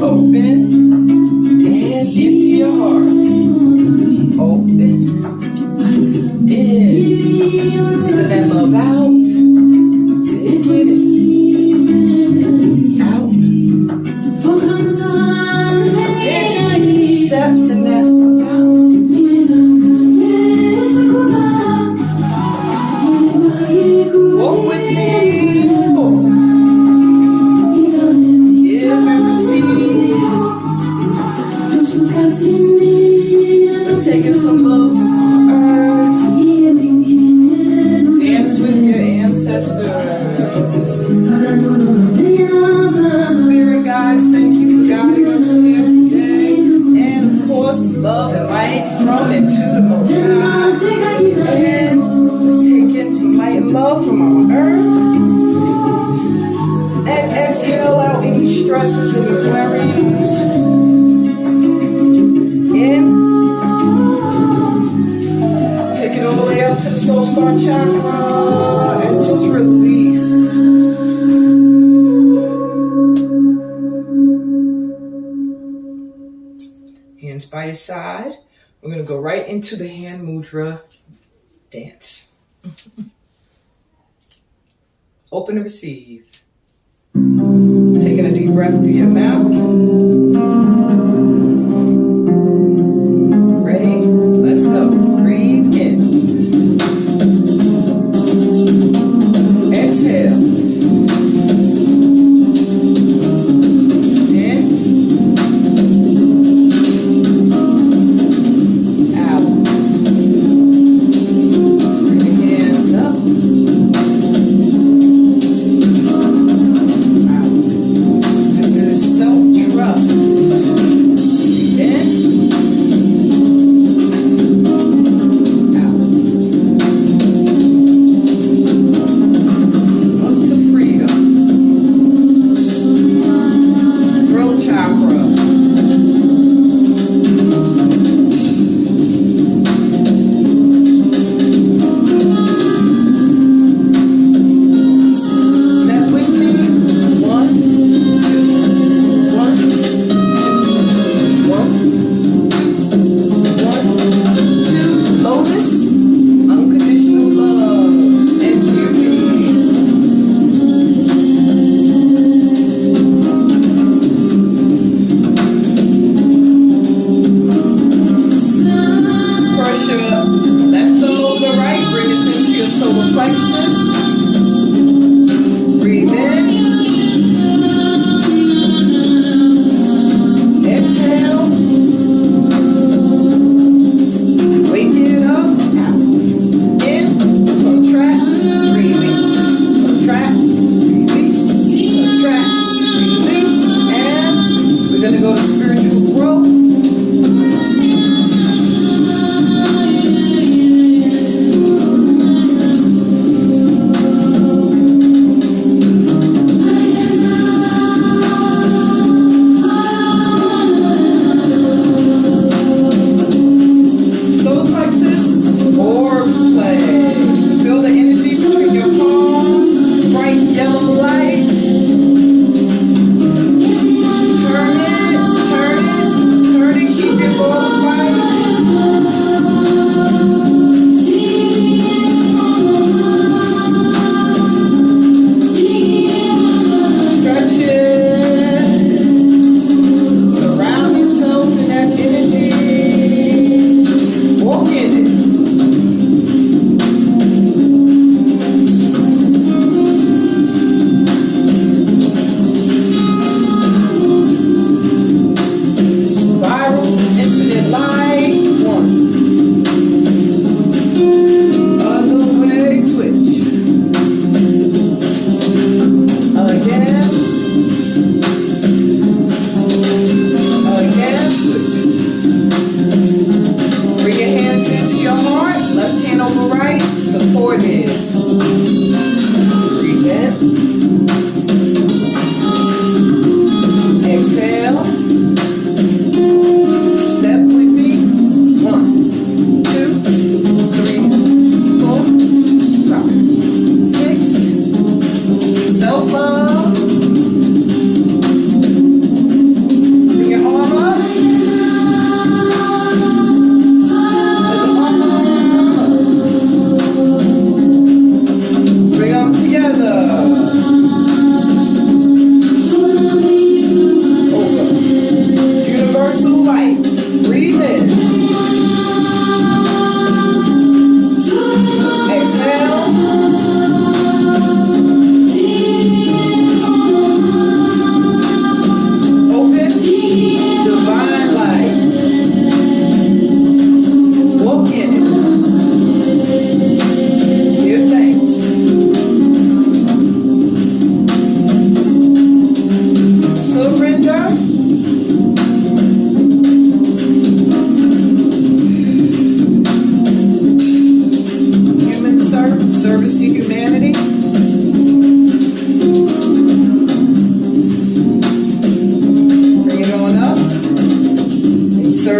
A: Open and empty your heart. Open in. Send that love out. Take it in. Out. In. Steps in that love out. Walk with me. Give stresses, any worries. In. Take it all the way up to the soul star chakra and just release. Hands by your side. We're going to go right into the hand mudra dance. Open and receive. Taking a deep breath through your mouth. Ready? Let's go. Breathe in. Exhale. In. Out. Bring your hands up. Out. This is self-trust. In. Out. Up to freedom. Throat chakra. Step with me. 1, 2. 1, 2. 1, 2. Lotus. Unconditional love and beauty. Pressure. Left over the right. Bring us into your solar plexus. Breathe in. Exhale. Wake it up. Out. In. Contract. Release. Contract. Release. Contract. Release. And we're going to go to spiritual growth. Solar plexus or play. Feel the energy between your palms. Bright yellow light. Turn it, turn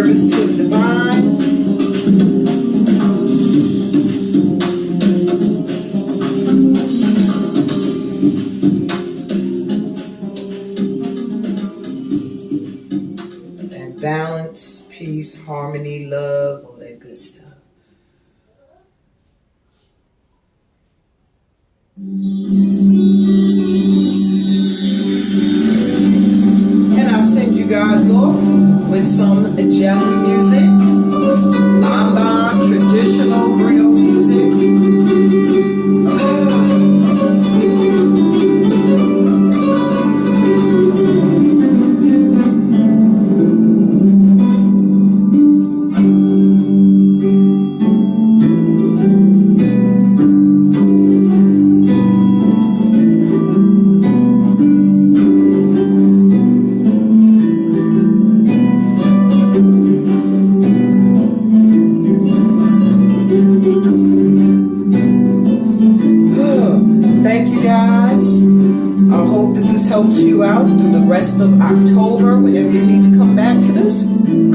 A: service to the divine. And balance, peace, harmony, love, all that good stuff. And I'll send you guys off with some Jelly music, London traditional Creole music. Helps you out through the rest of October. Whenever you need to come back to this,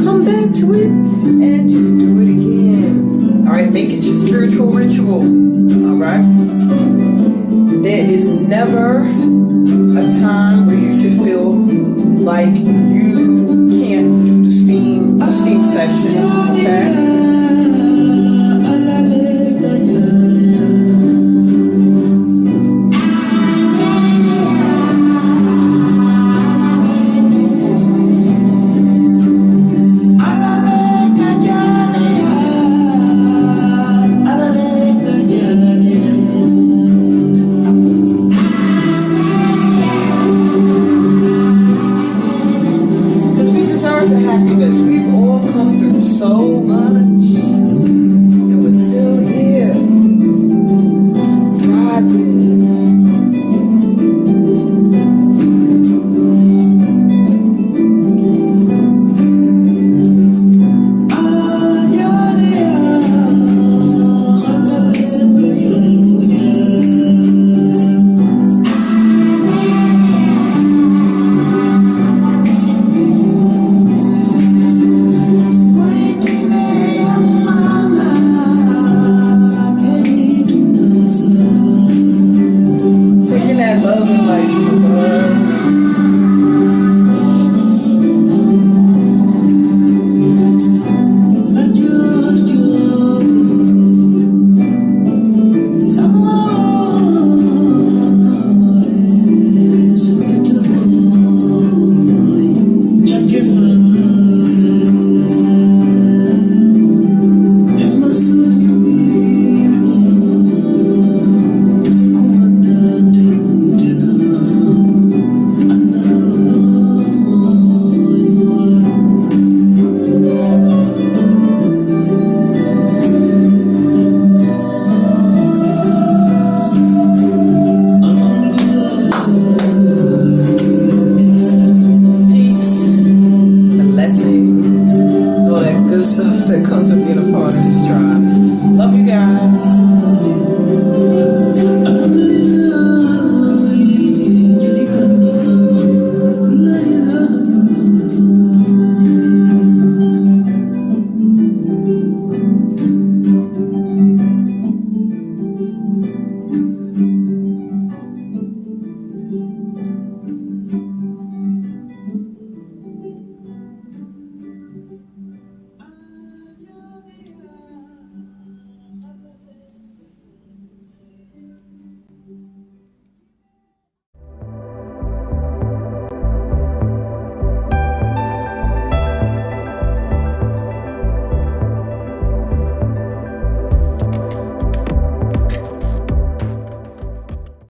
A: come back to it and just do it again. All right, make it your spiritual ritual. All right, there is never a time where you should feel like you can't do the steam session. Okay.